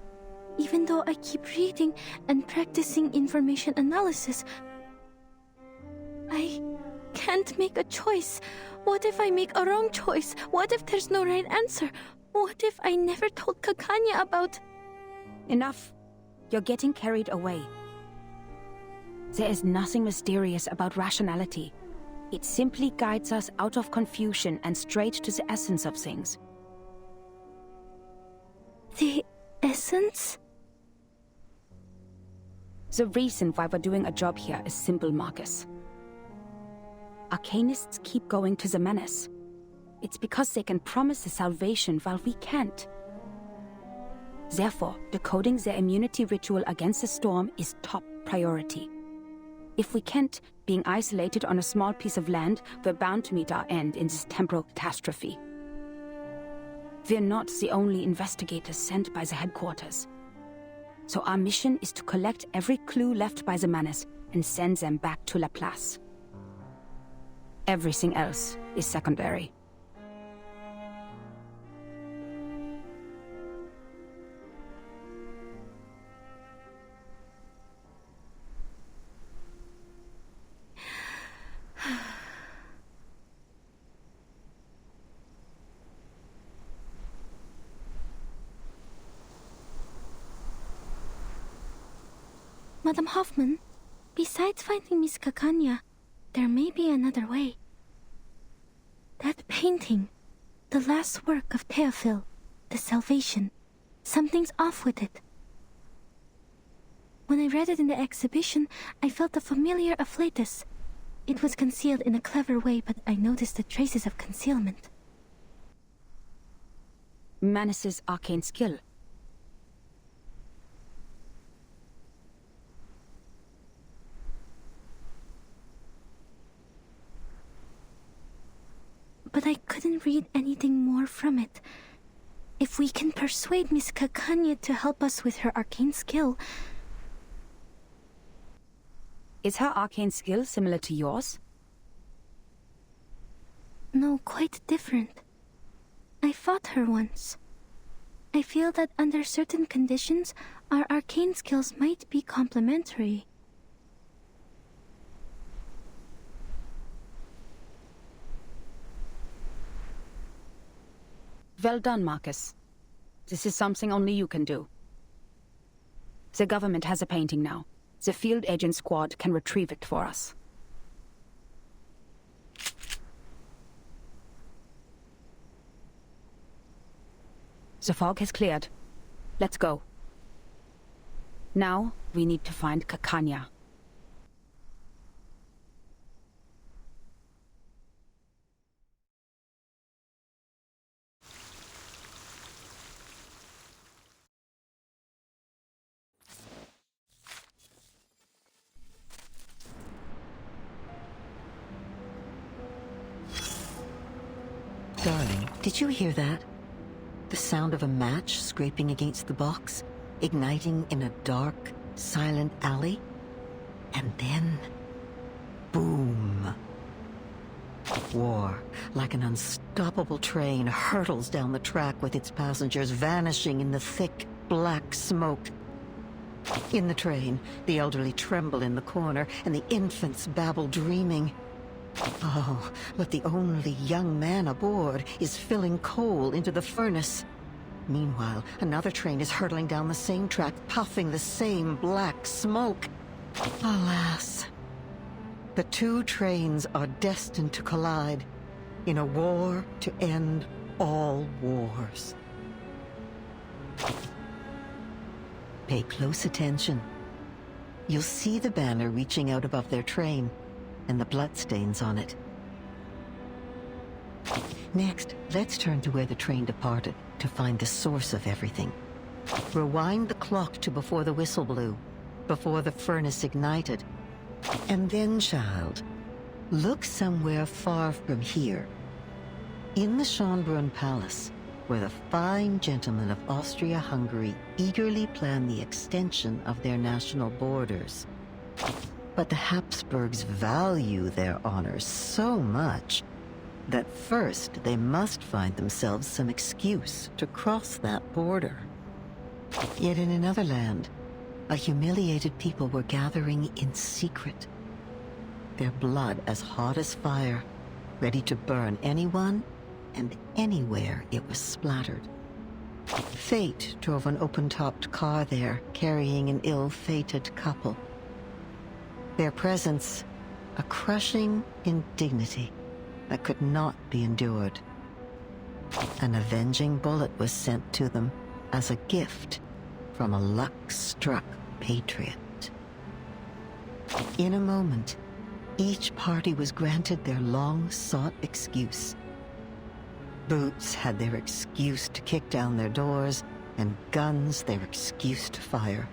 Speaker 2: Even though I keep reading and practicing information analysis, I can't make a choice. What if I make a wrong choice? What if there's no right answer? What if I never told Kakanya about...
Speaker 3: Enough. You're getting carried away. There is nothing mysterious about rationality. It simply guides us out of confusion and straight to the essence of things.
Speaker 2: The essence?
Speaker 3: The reason why we're doing a job here is simple, Marcus. Arcanists keep going to the Menace. It's because they can promise the salvation while we can't. Therefore, decoding their immunity ritual against the storm is top priority. If we can't, being isolated on a small piece of land, we're bound to meet our end in this temporal catastrophe. We're not the only investigators sent by the headquarters. So our mission is to collect every clue left by the Menace and send them back to La Place. Everything else is secondary.
Speaker 2: Madam Hoffman, besides finding Miss Kakanya, there may be another way. That painting, the last work of Théophile, The Salvation, something's off with it. When I read it in the exhibition, I felt a familiar afflatus. It was concealed in a clever way, but I noticed the traces of concealment.
Speaker 3: Manus's arcane skill.
Speaker 2: But I couldn't read anything more from it. If we can persuade Miss Kakanya to help us with her arcane skill...
Speaker 3: Is her arcane skill similar to yours?
Speaker 2: No, quite different. I fought her once. I feel that under certain conditions, our arcane skills might be complementary.
Speaker 3: Well done, Marcus. This is something only you can do. The government has a painting now. The field agent squad can retrieve it for us. The fog has cleared. Let's go. Now, we need to find Kakanya.
Speaker 18: Darling, did you hear that? The sound of a match scraping against the box, igniting in a dark, silent alley. And then... boom. War, like an unstoppable train, hurtles down the track with its passengers vanishing in the thick, black smoke. In the train, the elderly tremble in the corner, and the infants babble dreaming. Oh, but the only young man aboard is filling coal into the furnace. Meanwhile, another train is hurtling down the same track, puffing the same black smoke. Alas, the two trains are destined to collide in a war to end all wars. Pay close attention. You'll see the banner reaching out above their train, and the bloodstains on it. Next, let's turn to where the train departed to find the source of everything. Rewind the clock to before the whistle blew, before the furnace ignited. And then, child, look somewhere far from here. In the Schönbrunn Palace, where the fine gentlemen of Austria-Hungary eagerly plan the extension of their national borders. But the Habsburgs value their honors so much that first they must find themselves some excuse to cross that border. Yet in another land, a humiliated people were gathering in secret, their blood as hot as fire, ready to burn anyone and anywhere it was splattered. Fate drove an open-topped car there, carrying an ill-fated couple. Their presence, a crushing indignity that could not be endured. An avenging bullet was sent to them as a gift from a luck-struck patriot. In a moment, each party was granted their long-sought excuse. Boots had their excuse to kick down their doors, and guns their excuse to fire.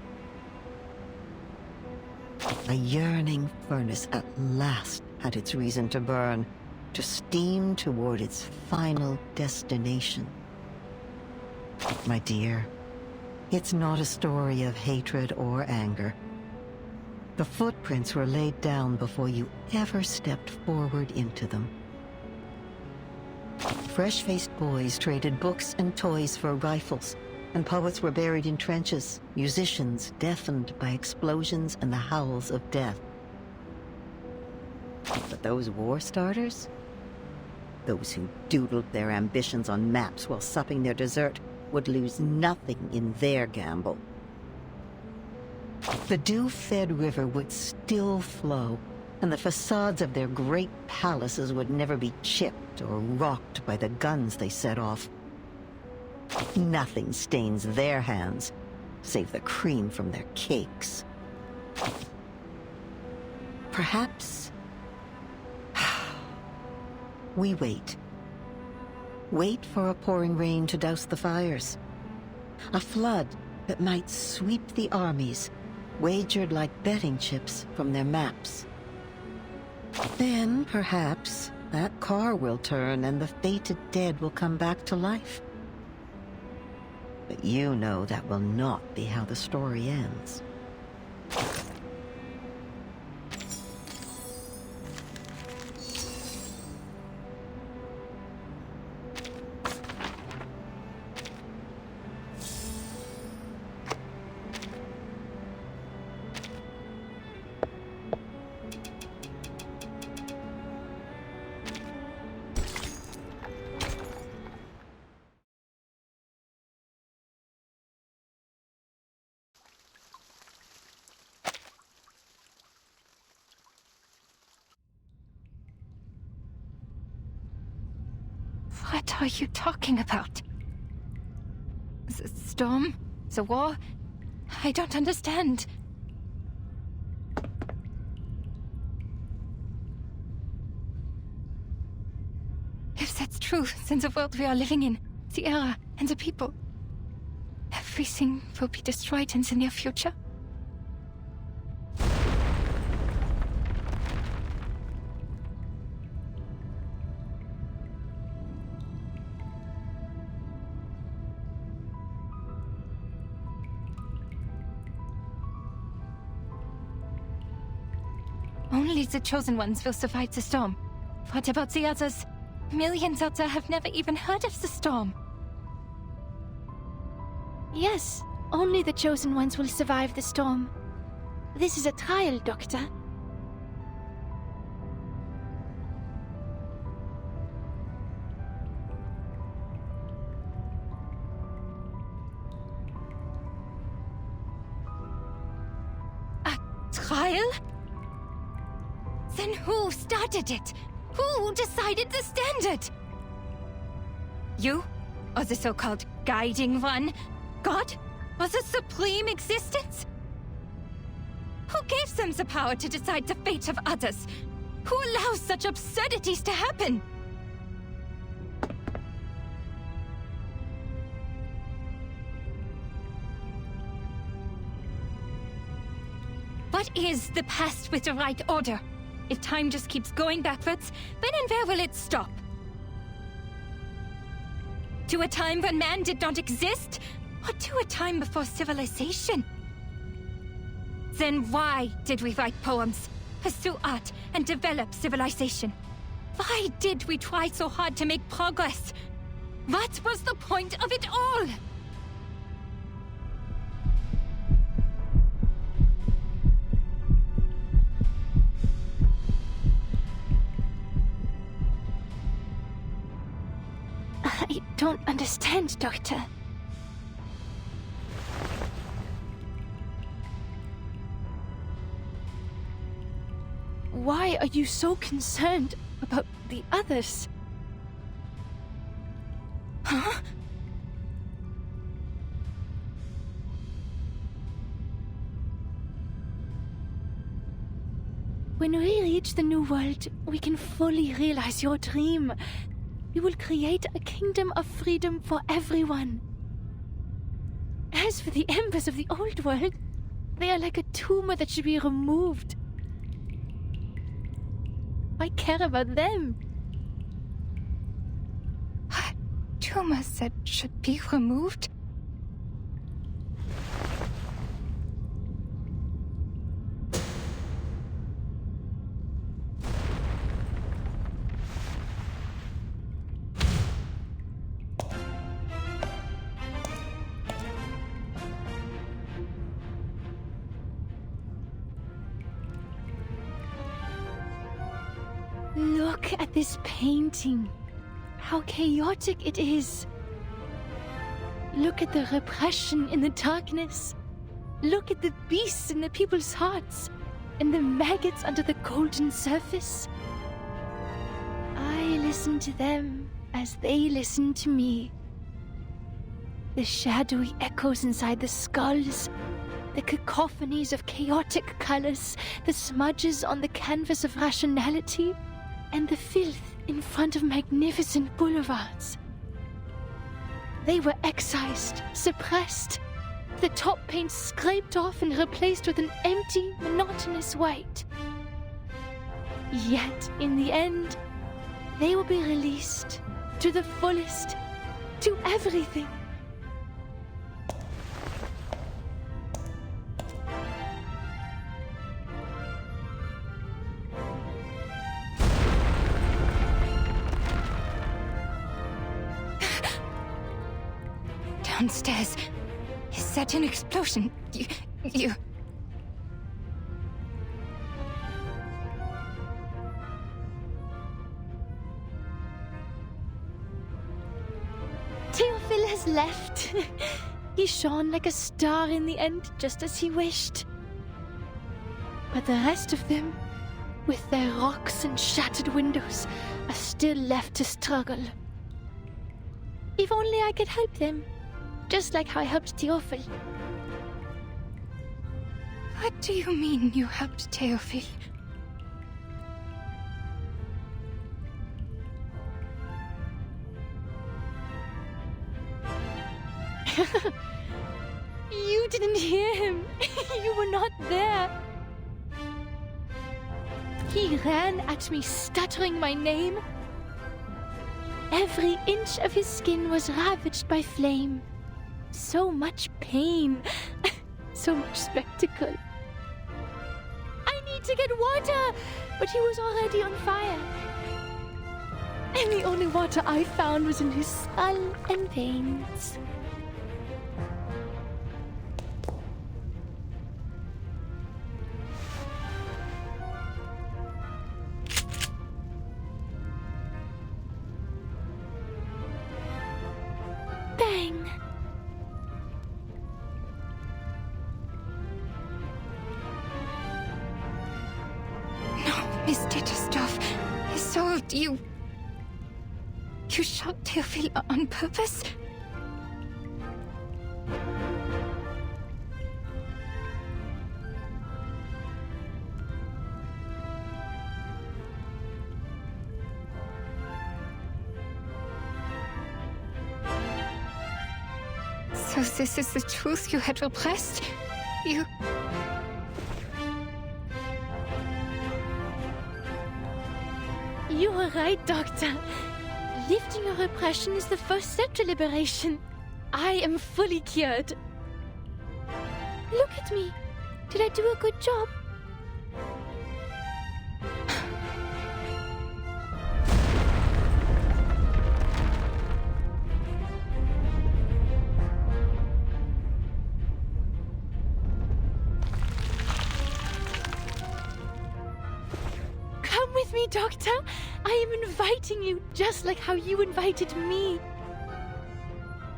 Speaker 18: A yearning furnace at last had its reason to burn, to steam toward its final destination. My dear, it's not a story of hatred or anger. The footprints were laid down before you ever stepped forward into them. Fresh-faced boys traded books and toys for rifles, and poets were buried in trenches, musicians deafened by explosions and the howls of death. But those war starters? Those who doodled their ambitions on maps while supping their dessert would lose nothing in their gamble. The dew-fed river would still flow, and the facades of their great palaces would never be chipped or rocked by the guns they set off. Nothing stains their hands, save the cream from their cakes. Perhaps we wait. Wait for a pouring rain to douse the fires. A flood that might sweep the armies, wagered like betting chips from their maps. Then, perhaps, that car will turn and the fated dead will come back to life. But you know that will not be how the story ends.
Speaker 21: What are you talking about? The storm? The war? I don't understand. If that's true, then the world we are living in, the era, and the people, everything will be destroyed in the near future. Only the Chosen Ones will survive the storm. What about the others? Millions out there have never even heard of the storm.
Speaker 4: Yes, only the Chosen Ones will survive the storm. This is a trial, Doctor.
Speaker 21: A trial? Then who started it? Who decided the standard? You? Or the so-called guiding one? God? Or the supreme existence? Who gave them the power to decide the fate of others? Who allows such absurdities to happen? What is the past with the right order? If time just keeps going backwards, when and where will it stop? To a time when man did not exist? Or to a time before civilization? Then why did we write poems, pursue art, and develop civilization? Why did we try so hard to make progress? What was the point of it all?
Speaker 4: I don't understand, Doctor. Why are you so concerned about the others?
Speaker 21: Huh?
Speaker 4: When we reach the New World, we can fully realize your dream. We will create a kingdom of freedom for everyone. As for the embers of the Old World, they are like a tumor that should be removed. I care about them.
Speaker 21: Tumors that should be removed?
Speaker 4: Look at this painting. How chaotic it is. Look at the repression in the darkness. Look at the beasts in the people's hearts, and the maggots under the golden surface. I listen to them as they listen to me. The shadowy echoes inside the skulls, the cacophonies of chaotic colors, the smudges on the canvas of rationality, and the filth in front of magnificent boulevards. They were excised, suppressed, the top paint scraped off and replaced with an empty, monotonous white. Yet, in the end, they will be released to the fullest, to everything.
Speaker 21: Downstairs. Is that an explosion? You...
Speaker 4: Theophil has left. He shone like a star in the end, just as he wished. But the rest of them, with their rocks and shattered windows, are still left to struggle. If only I could help them. Just like how I helped Theophil.
Speaker 21: What do you mean you helped Theophil?
Speaker 4: You didn't hear him. You were not there. He ran at me, stuttering my name. Every inch of his skin was ravaged by flame. So much pain. So much spectacle. I need to get water! But he was already on fire. And the only water I found was in his skull and veins. Bang!
Speaker 21: Miss Dittersdorf, so you shot Theophil on purpose? So this is the truth you had repressed? You...
Speaker 4: You were right, Doctor. Lifting your repression is the first step to liberation. I am fully cured. Look at me. Did I do a good job? Doctor. I am inviting you just like how you invited me.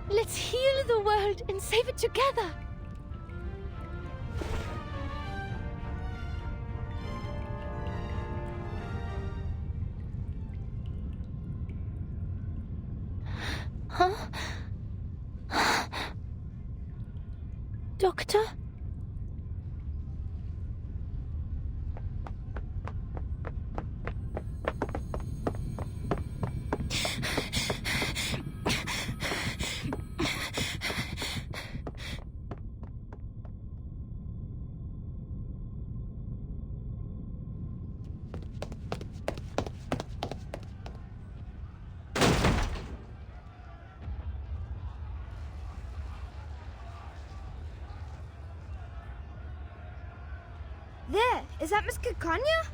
Speaker 4: Let's heal the world and save it together. Huh? Doctor?
Speaker 7: There! Is that Miss Kakanya?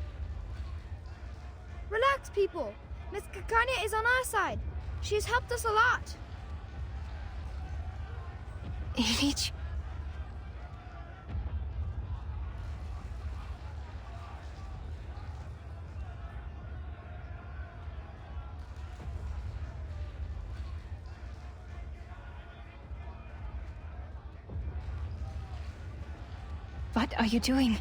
Speaker 7: Relax, people. Miss Kakanya is on our side. She's helped us a lot.
Speaker 21: Ilich? What are you doing?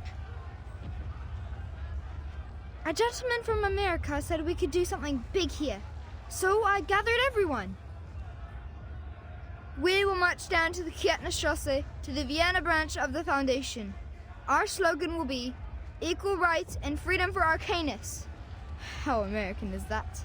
Speaker 7: A gentleman from America said we could do something big here. So I gathered everyone. We will march down to the Kärtnerstrasse to the Vienna branch of the Foundation. Our slogan will be equal rights and freedom for Arcanus. How American is that?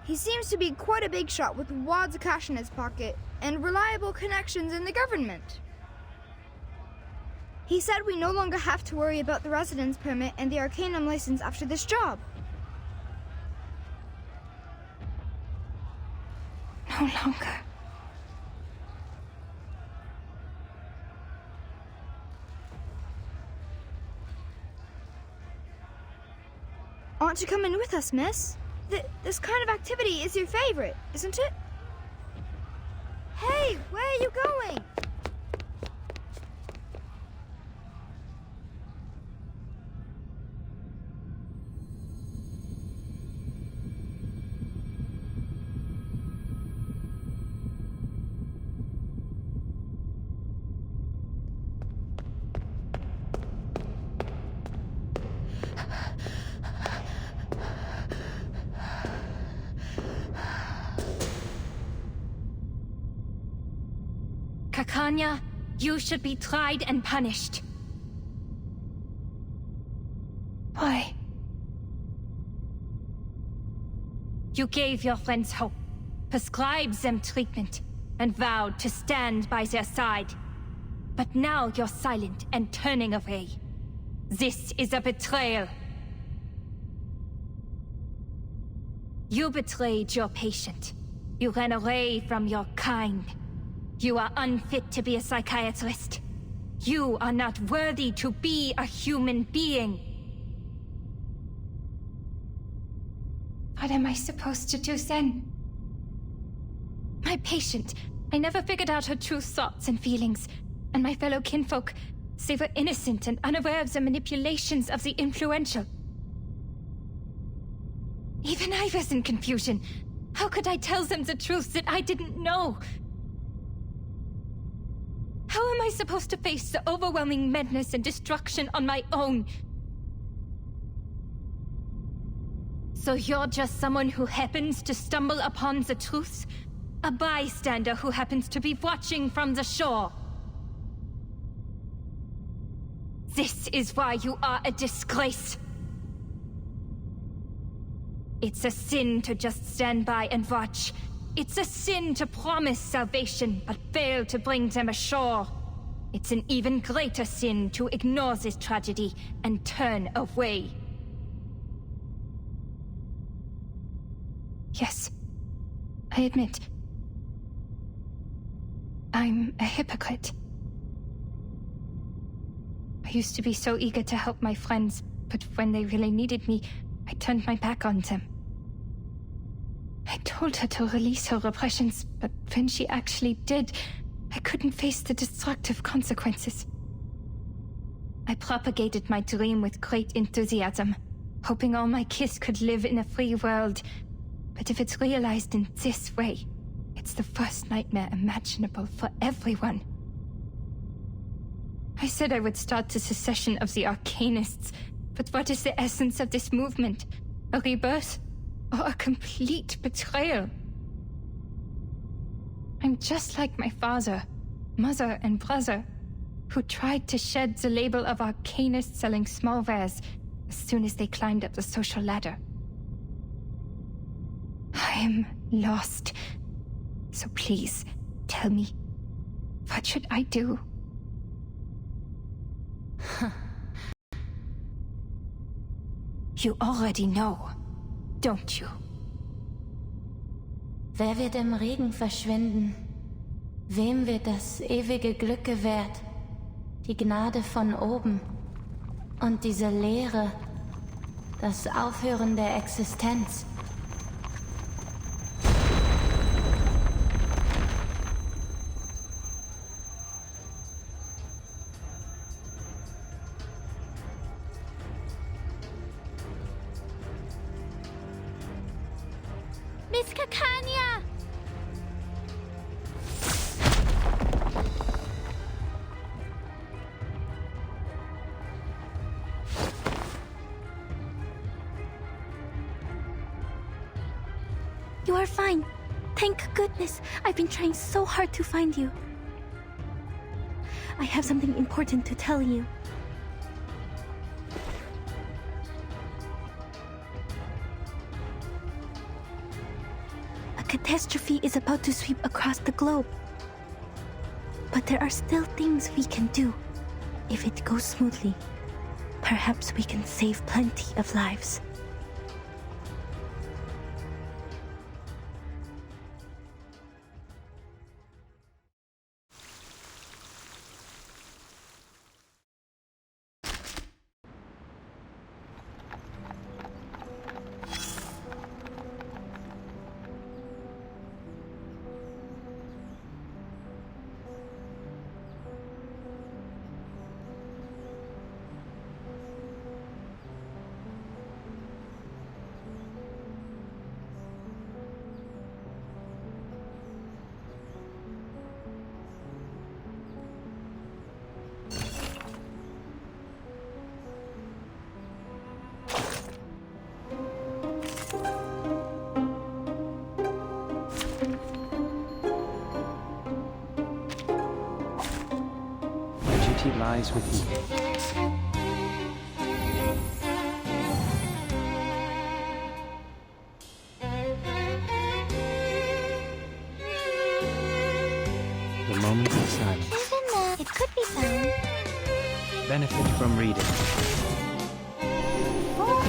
Speaker 7: He seems to be quite a big shot with wads of cash in his pocket and reliable connections in the government. He said we no longer have to worry about the residence permit and the Arcanum license after this job.
Speaker 21: No longer.
Speaker 7: Want to come in with us, miss? This kind of activity is your favorite, isn't it? Hey, where are you going?
Speaker 21: Kakanya, you should be tried and punished. Why? You gave your friends hope, prescribed them treatment, and vowed to stand by their side. But now you're silent and turning away. This is a betrayal. You betrayed your patient. You ran away from your kind. You are unfit to be a psychiatrist. You are not worthy to be a human being. What am I supposed to do then? My patient, I never figured out her true thoughts and feelings. And my fellow kinfolk, they were innocent and unaware of the manipulations of the influential. Even I was in confusion. How could I tell them the truth that I didn't know? How am I supposed to face the overwhelming madness and destruction on my own? So you're just someone who happens to stumble upon the truth? A bystander who happens to be watching from the shore? This is why you are a disgrace. It's a sin to just stand by and watch. It's a sin to promise salvation, but fail to bring them ashore. It's an even greater sin to ignore this tragedy and turn away. Yes, I admit. I'm a hypocrite. I used to be so eager to help my friends, but when they really needed me, I turned my back on them. I told her to release her repressions, but when she actually did, I couldn't face the destructive consequences. I propagated my dream with great enthusiasm, hoping all my kids could live in a free world. But if it's realized in this way, it's the worst nightmare imaginable for everyone. I said I would start the secession of the Arcanists, but what is the essence of this movement? A rebirth? Or a complete betrayal? I'm just like my father, mother, and brother, who tried to shed the label of Arcanist selling small wares as soon as they climbed up the social ladder. I'm lost. So please, tell me, what should I do? You already know, don't you?
Speaker 6: Wer wird im Regen verschwinden? Wem wird das ewige Glück gewährt? Die Gnade von oben. Und diese Leere, das Aufhören der Existenz.
Speaker 19: Miss Kakania!
Speaker 2: You are fine. Thank goodness. I've been trying so hard to find you. I have something important to tell you. A catastrophe is about to sweep across the globe. But there are still things we can do. If it goes smoothly, perhaps we can save plenty of lives.
Speaker 10: Lies with you. The moment of silence.
Speaker 6: It could be found.
Speaker 10: Benefit from reading.
Speaker 6: Oh,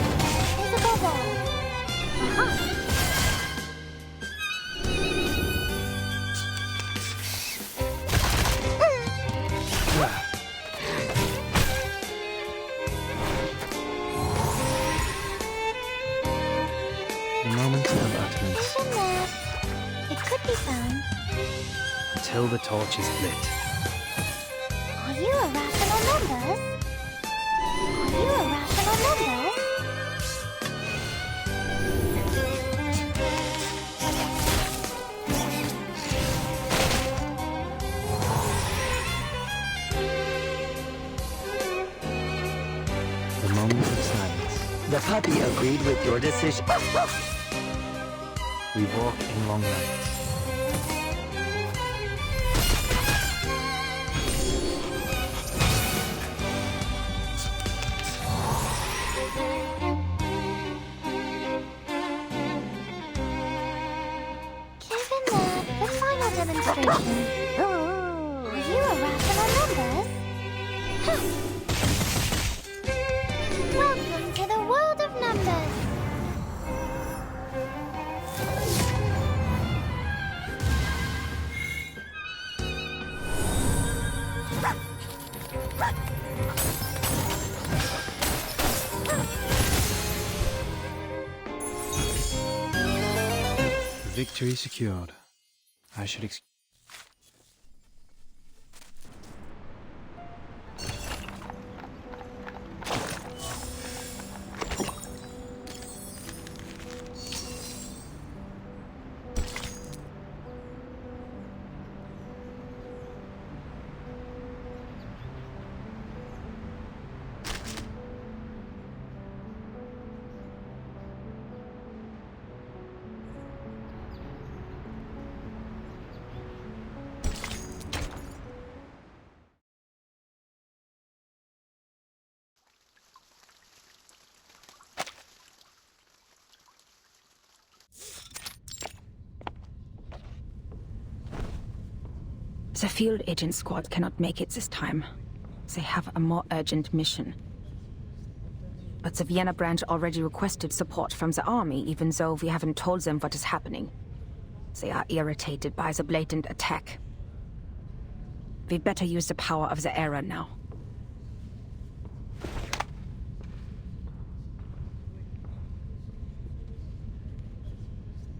Speaker 6: there's a bubble. Aha!
Speaker 10: Until the torch is lit.
Speaker 6: Are you irrational numbers? Are you irrational numbers?
Speaker 10: The moment of silence.
Speaker 12: The puppy agreed with your decision.
Speaker 10: We walk in long nights.
Speaker 6: Are you irrational numbers? Welcome to the world of numbers.
Speaker 10: Victory secured. I should
Speaker 3: The field agent squad cannot make it this time. They have a more urgent mission. But the Vienna branch already requested support from the army, even though we haven't told them what is happening. They are irritated by the blatant attack. We'd better use the power of the era now.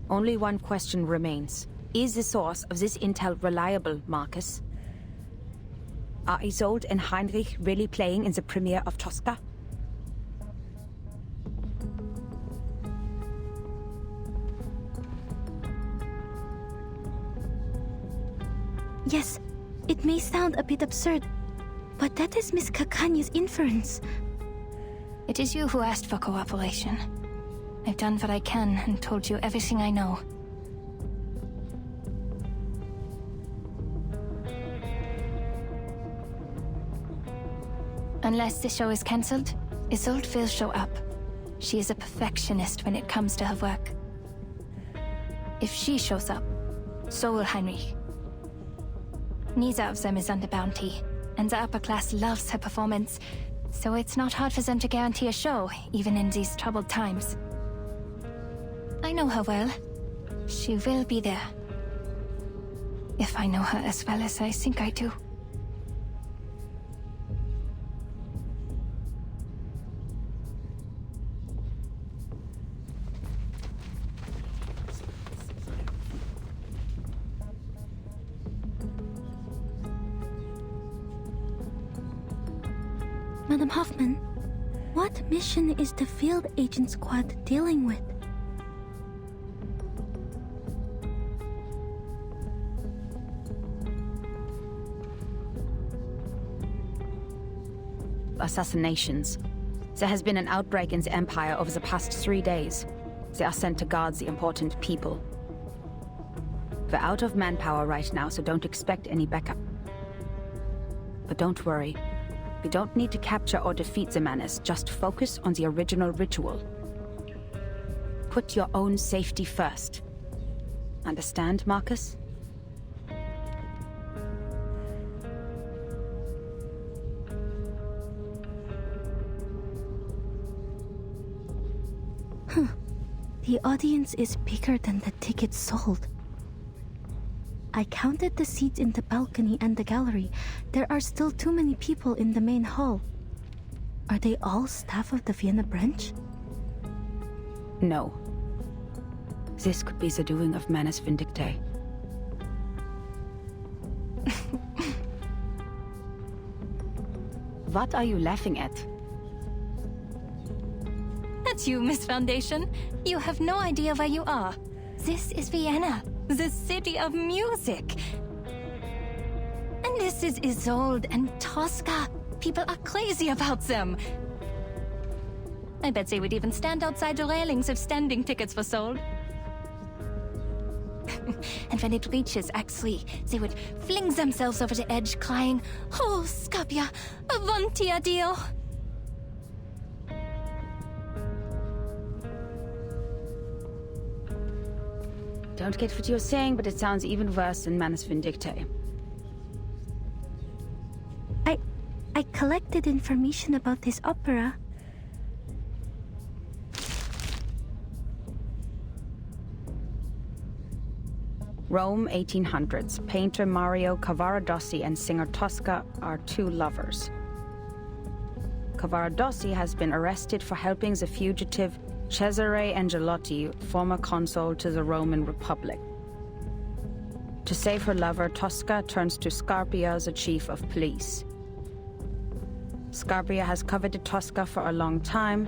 Speaker 3: Only one question remains. Is the source of this intel reliable, Marcus? Are Isolde and Heinrich really playing in the premiere of Tosca?
Speaker 2: Yes, it may sound a bit absurd, but that is Miss Cacanha's inference.
Speaker 21: It is you who asked for cooperation. I've done what I can and told you everything I know. Unless the show is cancelled, Isolde will show up. She is a perfectionist when it comes to her work. If she shows up, so will Heinrich. Neither of them is under bounty, and the upper class loves her performance, so it's not hard for them to guarantee a show, even in these troubled times. I know her well. She will be there. If I know her as well as I think I do.
Speaker 2: Madam Hoffman, what mission is the field agent squad dealing with?
Speaker 3: Assassinations. There has been an outbreak in the Empire over the past 3 days. They are sent to guard the important people. We're out of manpower right now, so don't expect any backup. But don't worry. We don't need to capture or defeat the menace, just focus on the original ritual. Put your own safety first. Understand, Marcus?
Speaker 2: The audience is bigger than the tickets sold. I counted the seats in the balcony and the gallery. There are still too many people in the main hall. Are they all staff of the Vienna branch?
Speaker 3: No. This could be the doing of Manus Vindictae. What are you laughing at?
Speaker 21: That's you, Miss Foundation. You have no idea where you are. This is Vienna, the city of music. And this is Isolde and Tosca. People are crazy about them. I bet they would even stand outside the railings if standing tickets were sold. And when it reaches Act 3, they would fling themselves over the edge, crying, "Oh, Scapia, avanti addio!"
Speaker 3: Don't get what you're saying, but it sounds even worse than Manus Vindictae.
Speaker 2: I collected information about this opera.
Speaker 3: Rome, 1800s. Painter Mario Cavaradossi and singer Tosca are two lovers. Cavaradossi has been arrested for helping the fugitive Cesare Angelotti, former consul to the Roman Republic. To save her lover, Tosca turns to Scarpia, the chief of police. Scarpia has coveted Tosca for a long time,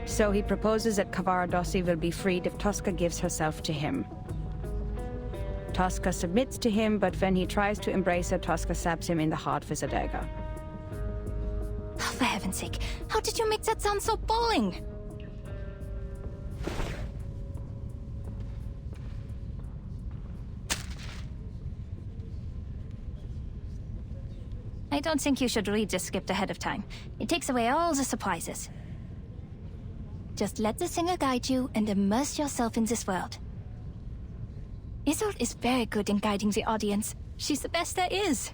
Speaker 3: so he proposes that Cavaradossi will be freed if Tosca gives herself to him. Tosca submits to him, but when he tries to embrace her, Tosca stabs him in the heart with a dagger.
Speaker 21: Oh, for heaven's sake, how did you make that sound so boring? I don't think you should read the script ahead of time. It takes away all the surprises. Just let the singer guide you and immerse yourself in this world. Isolde is very good in guiding the audience. She's the best there is.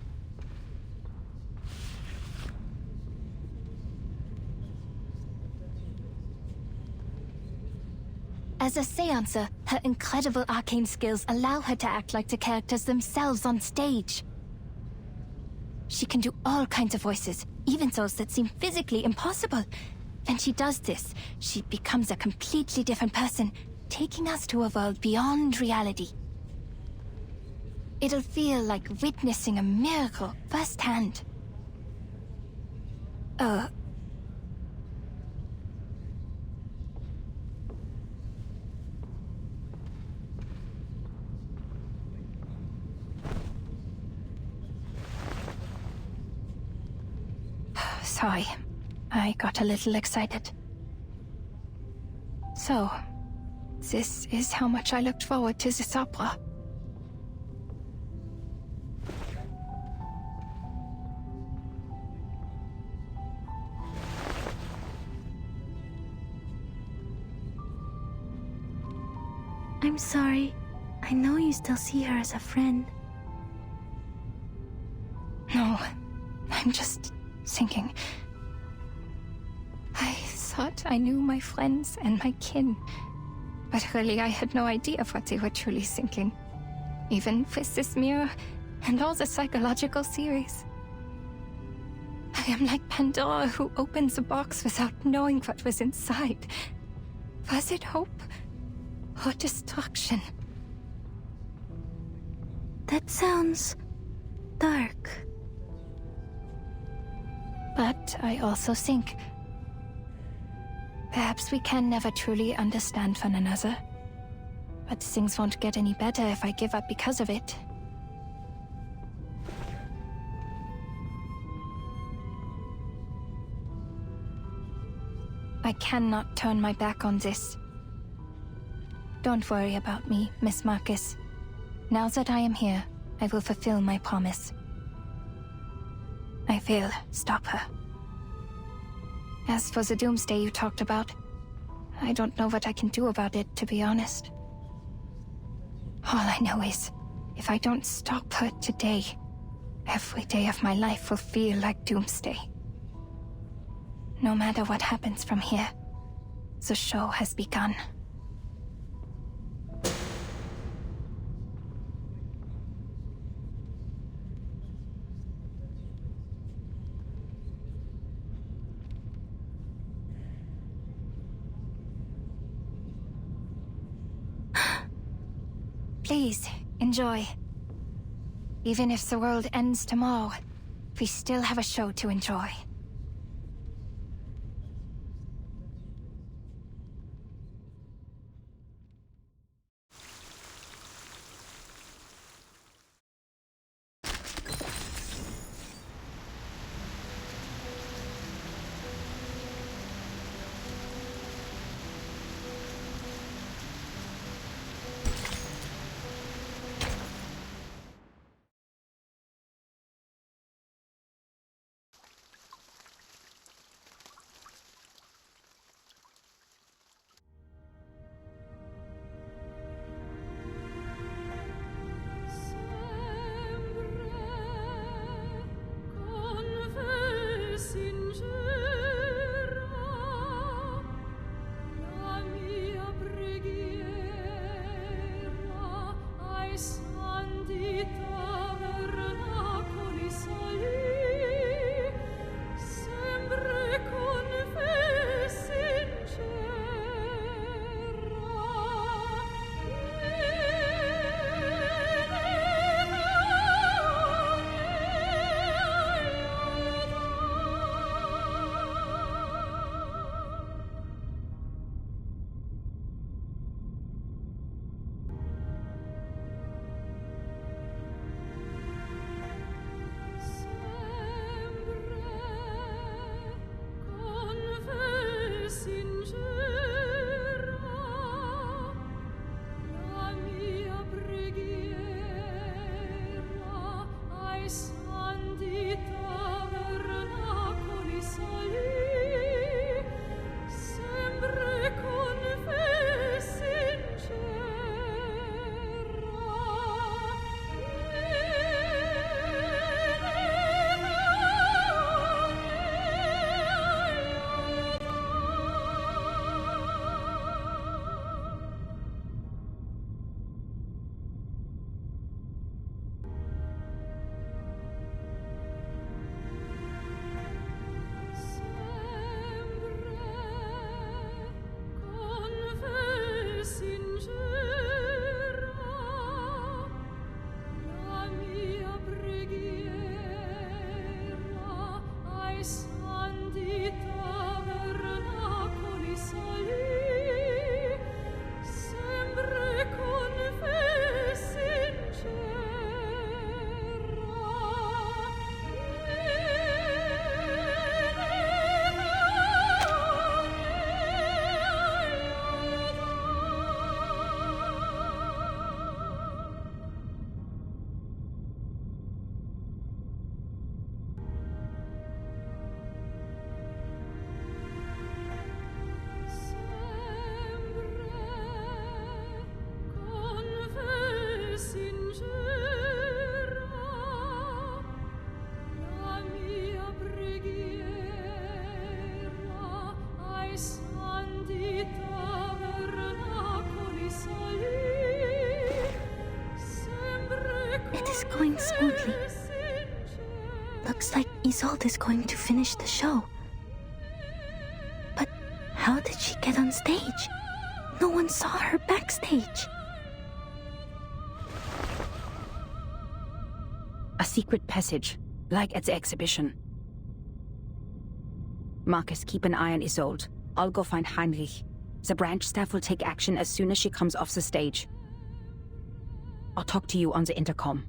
Speaker 21: As a seancer, her incredible arcane skills allow her to act like the characters themselves on stage. She can do all kinds of voices, even those that seem physically impossible. And she does this, she becomes a completely different person, taking us to a world beyond reality. It'll feel like witnessing a miracle firsthand. Sorry, I got a little excited. So, this is how much I looked forward to this opera.
Speaker 2: I'm sorry. I know you still see her as a friend.
Speaker 21: No, I'm just thinking. I thought I knew my friends and my kin, but really I had no idea what they were truly thinking. Even with this mirror and all the psychological theories. I am like Pandora who opens a box without knowing what was inside. Was it hope or destruction?
Speaker 2: That sounds dark.
Speaker 21: But I also think perhaps we can never truly understand one another. But things won't get any better if I give up because of it. I cannot turn my back on this. Don't worry about me, Miss Marcus. Now that I am here, I will fulfill my promise. I will stop her. As for the doomsday you talked about, I don't know what I can do about it, to be honest. All I know is, if I don't stop her today, every day of my life will feel like doomsday. No matter what happens from here, the show has begun. Please, enjoy. Even if the world ends tomorrow, we still have a show to enjoy.
Speaker 2: It is going smoothly. Looks like Isolde is going to finish the show. But how did she get on stage? No one saw her backstage.
Speaker 3: A secret passage, like at the exhibition. Marcus, keep an eye on Isolde. I'll go find Heinrich. The branch staff will take action as soon as she comes off the stage. I'll talk to you on the intercom.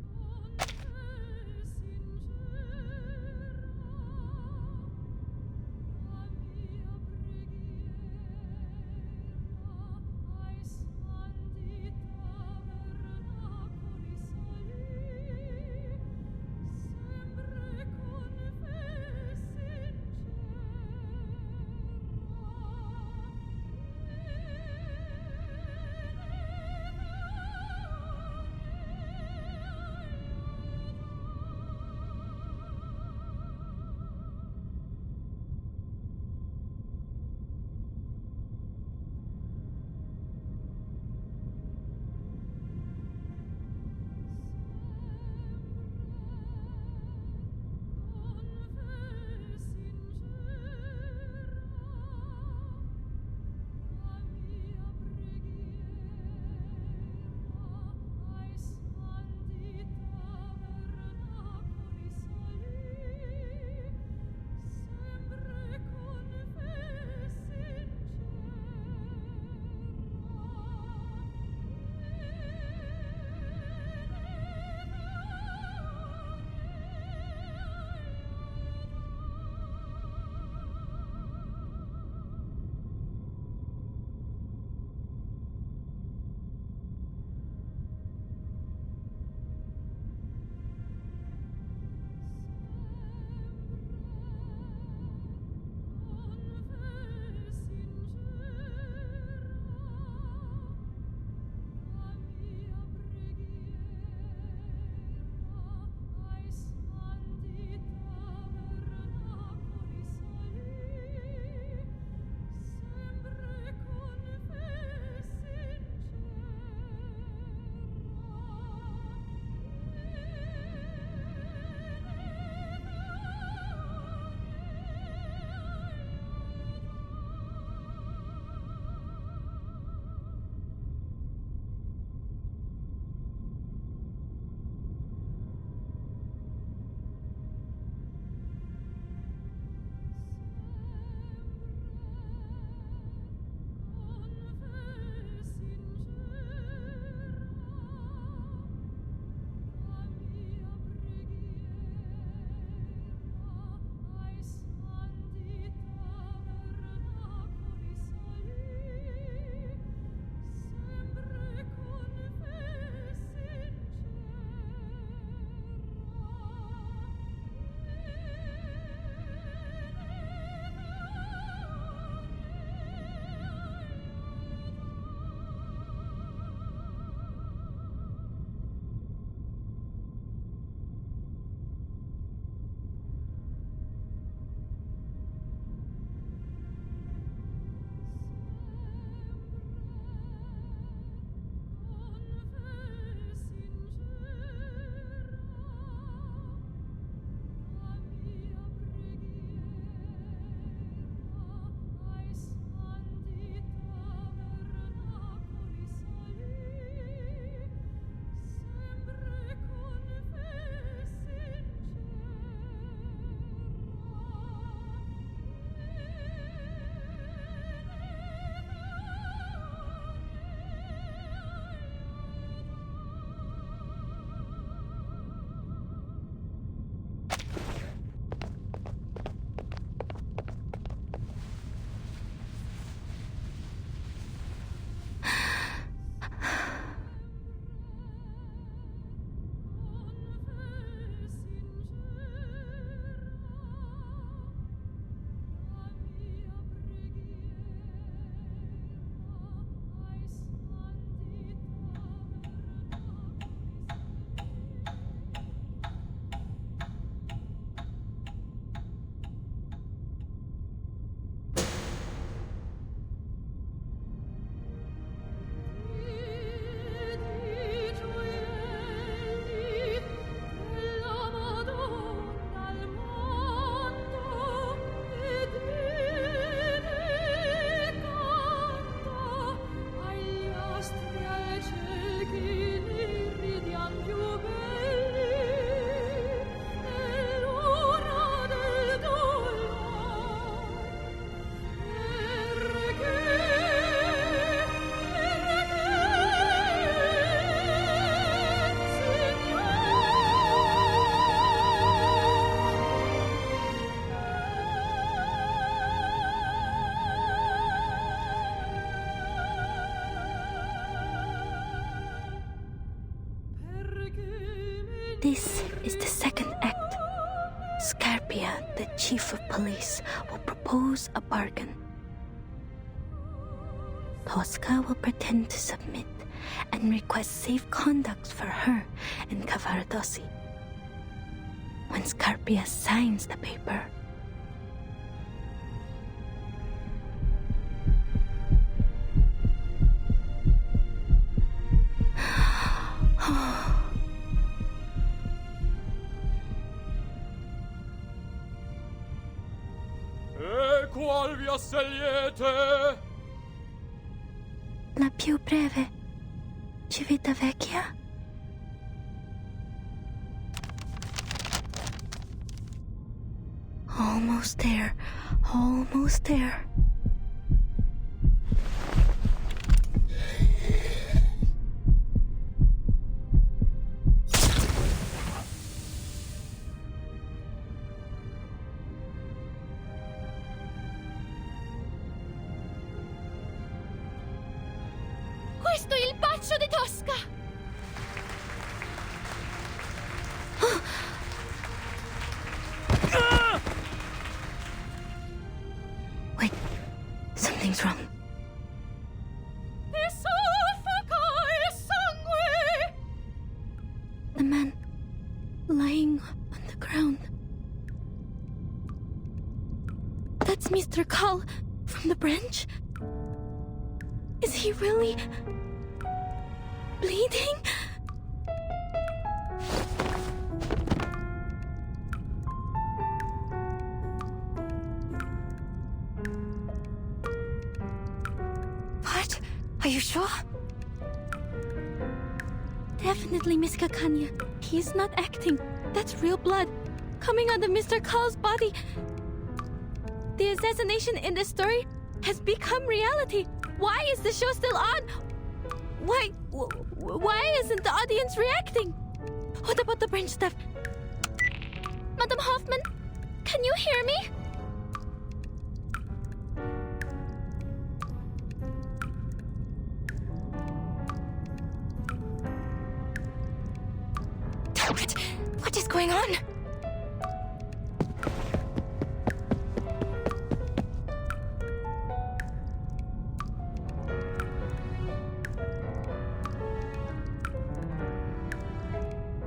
Speaker 2: This is the second act. Scarpia, the chief of police, will propose a bargain. Tosca will pretend to submit and request safe conduct for her and Cavaradossi. When Scarpia signs the paper,
Speaker 5: qual via scegliete?
Speaker 2: la più breve, Civitavecchia? Almost there, almost there.
Speaker 4: Questo è il bacio di Tosca!
Speaker 2: Wait, something's wrong. The man lying on the ground. That's Mr. Carl from the branch? Is he really bleeding?
Speaker 21: What? Are you sure?
Speaker 2: Definitely Miss Kakanya. He is not acting. That's real blood coming out of Mr. Carl's body. The assassination in the story has become reality. Why is the show still on? Why isn't the audience reacting? What about the branch staff? Madam Hoffman, can you hear me?
Speaker 21: What is going on?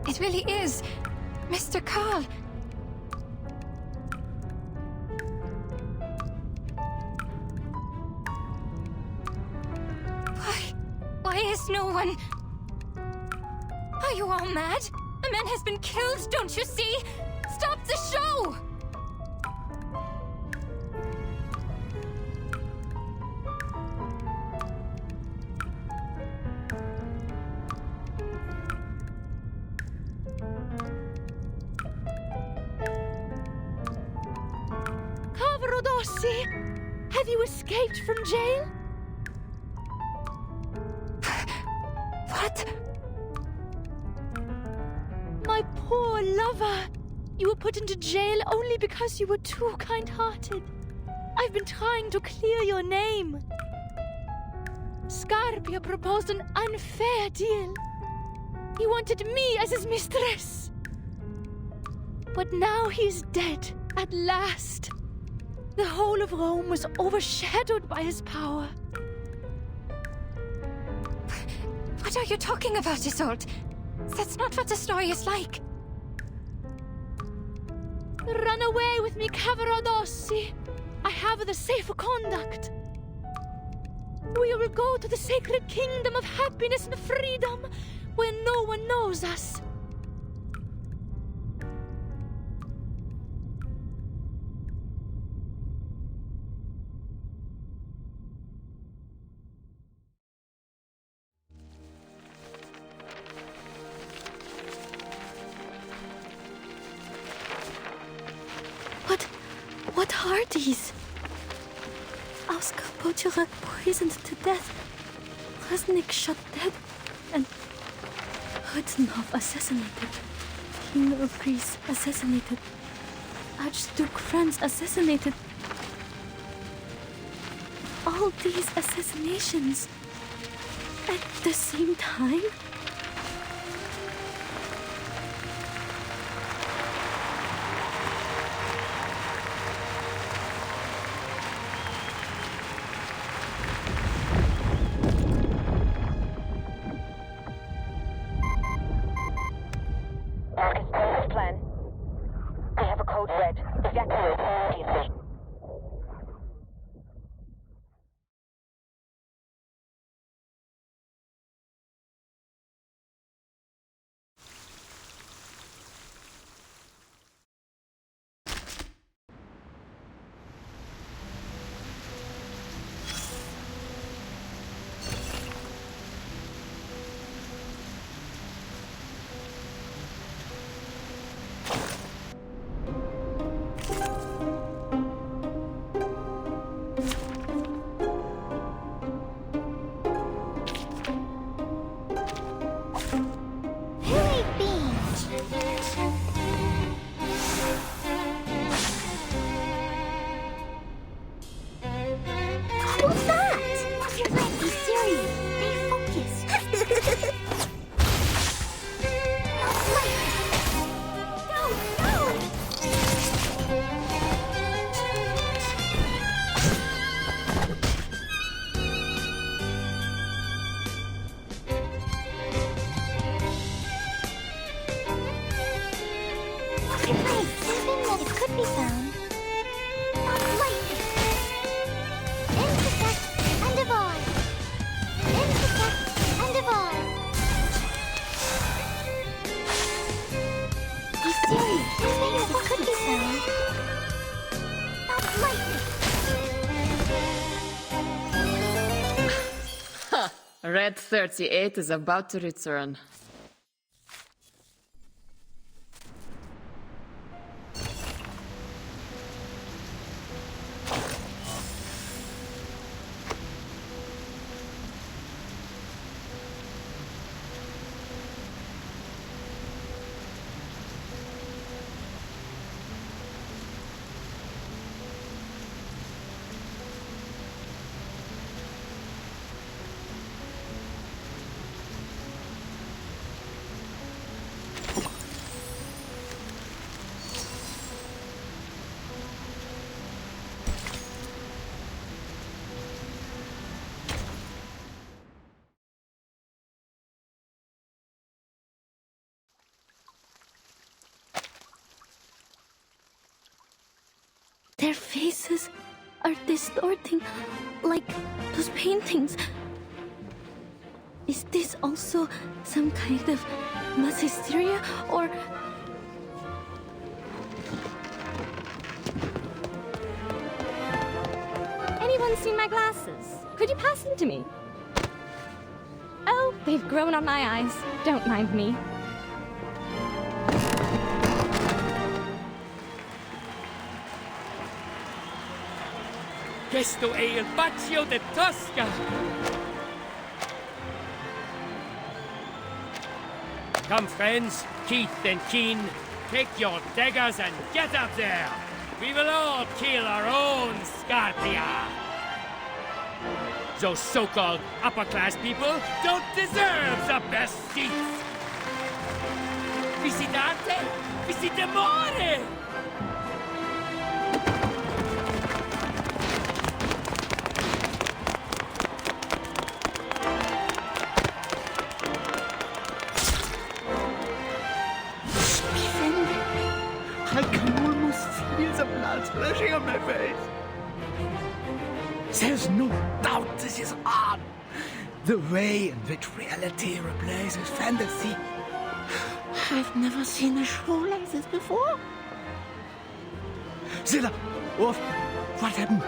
Speaker 21: It really is Mr. Carl. Why is no one... Are you all mad? A man has been killed, don't you see? Stop the show!
Speaker 4: Cavaradossi, have you escaped from jail?
Speaker 21: What?
Speaker 4: My poor lover! You were put into jail only because you were too kind-hearted. I've been trying to clear your name. Scarpia proposed an unfair deal. He wanted me as his mistress. But now he's dead, at last. The whole of Rome was overshadowed by his power.
Speaker 21: What are you talking about, Isolde? That's not what the story is like.
Speaker 4: Run away with me, Cavaradossi. I have the safe conduct. We will go to the sacred kingdom of happiness and freedom, where no one knows us.
Speaker 2: What are these? Oscar Pochurak poisoned to death. Resnik shot dead. And Hudnov assassinated. King of Greece assassinated. Archduke Franz assassinated. All these assassinations at the same time?
Speaker 1: Who ate beans? What's that? You're right, be serious. Stay focused.
Speaker 11: Red 38 is about to return.
Speaker 2: Their faces are distorting, like those paintings. Is this also some kind of mass hysteria, or...
Speaker 22: Anyone seen my glasses? Could you pass them to me? Oh, they've grown on my eyes. Don't mind me.
Speaker 5: Questo è il Baccio de Tosca! Come, friends, Keith and Keen, take your daggers and get up there! We will all kill our own Scarpia! Those so-called upper-class people don't deserve the best seats! Visitate! Visitemore!
Speaker 12: I can almost feel the blood splashing on my face. There's no doubt this is art. The way in which reality replaces fantasy. I've never seen a show like this before. Zilla, what happened?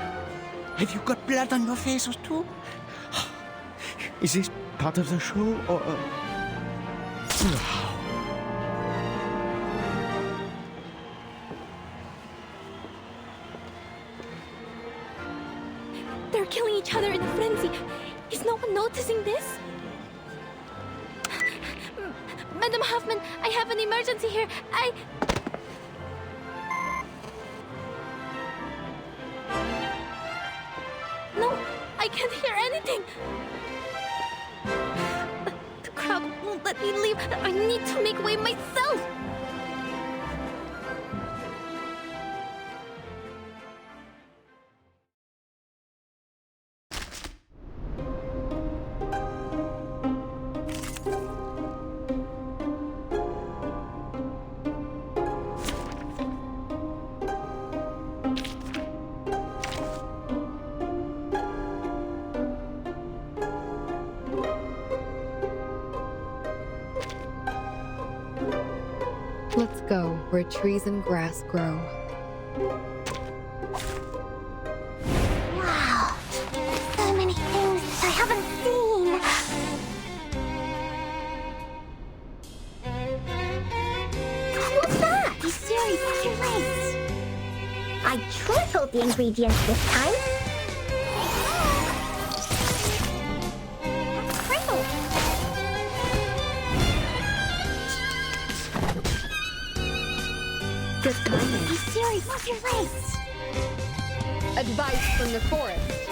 Speaker 12: Have you got blood on your faces too? Is this part of the show or...
Speaker 2: They're killing each other in a frenzy. Is no one noticing this? Madam Hoffman, I have an emergency here. No, I can't hear anything. The crowd won't let me leave. I need to make way myself.
Speaker 23: Let's go where trees and grass grow.
Speaker 1: Wow, so many things I haven't seen. What's that? Be serious, you're right. I tripled the ingredients this time.
Speaker 23: Good timing.
Speaker 1: Be serious, move your legs!
Speaker 23: Advice from the forest.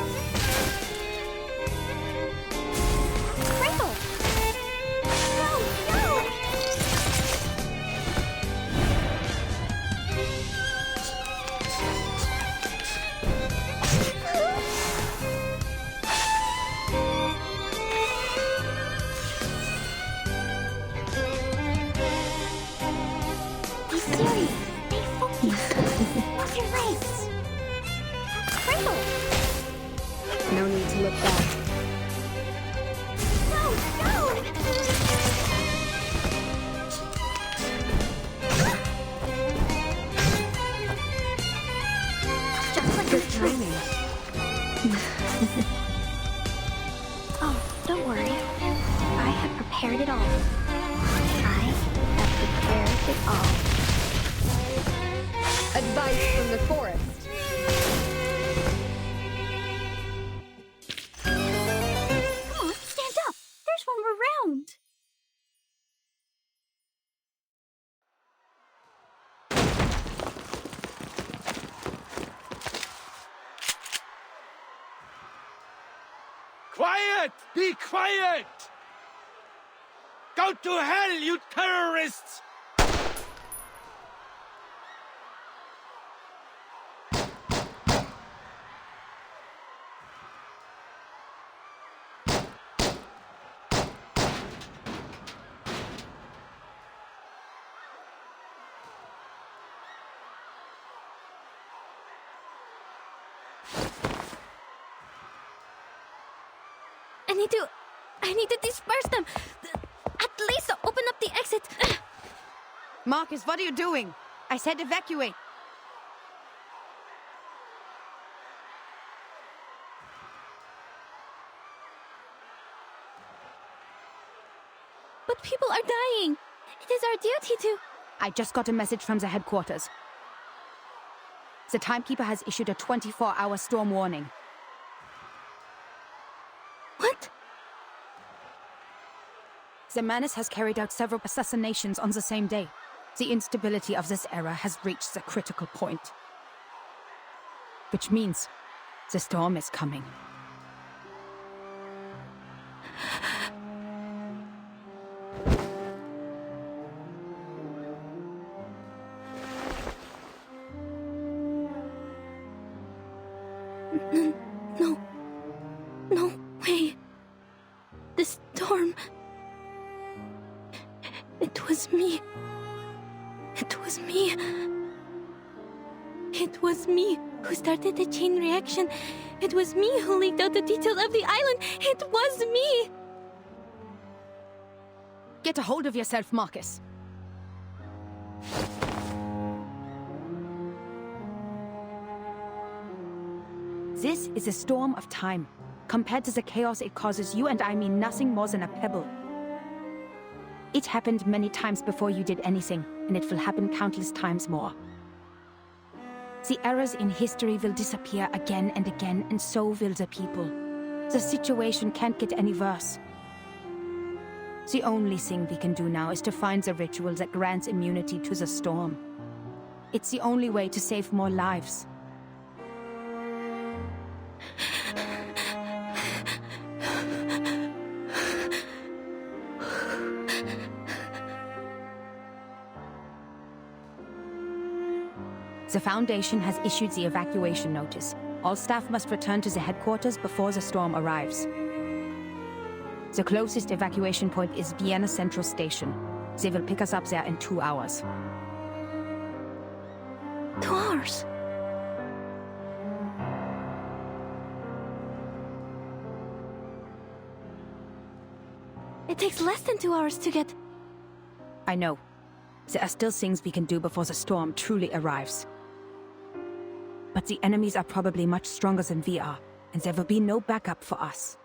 Speaker 1: Crinkle! No, no! Be serious. Stay focused. Move your legs. Crinkle!
Speaker 23: No need to look back.
Speaker 1: No, no! Just like
Speaker 23: Good timing.
Speaker 1: Oh, don't worry. I have prepared it all. I have prepared it all.
Speaker 23: Advice from the forest.
Speaker 1: Come on, stand up. There's one more round.
Speaker 5: Quiet! Be quiet! Go to hell, you terrorists!
Speaker 2: I need to disperse them. At least open up the exit.
Speaker 3: Marcus, what are you doing? I said evacuate.
Speaker 2: But people are dying. It is our duty to...
Speaker 3: I just got a message from the headquarters. The timekeeper has issued a 24-hour storm warning.
Speaker 2: What?
Speaker 3: The Manus has carried out several assassinations on the same day. The instability of this era has reached the critical point. Which means the storm is coming.
Speaker 2: No way. The storm... It was me. It was me. It was me who started the chain reaction. It was me who leaked out the details of the island. It was me.
Speaker 3: Get a hold of yourself, Marcus. This is a storm of time. Compared to the chaos it causes, you and I mean nothing more than a pebble. It happened many times before you did anything, and it will happen countless times more. The errors in history will disappear again and again, and so will the people. The situation can't get any worse. The only thing we can do now is to find the ritual that grants immunity to the storm. It's the only way to save more lives. The Foundation has issued the evacuation notice. All staff must return to the headquarters before the storm arrives. The closest evacuation point is Vienna Central Station. They will pick us up there in 2 hours.
Speaker 2: 2 hours? It takes less than 2 hours to get...
Speaker 3: I know. There are still things we can do before the storm truly arrives. But the enemies are probably much stronger than we are, and there will be no backup for us.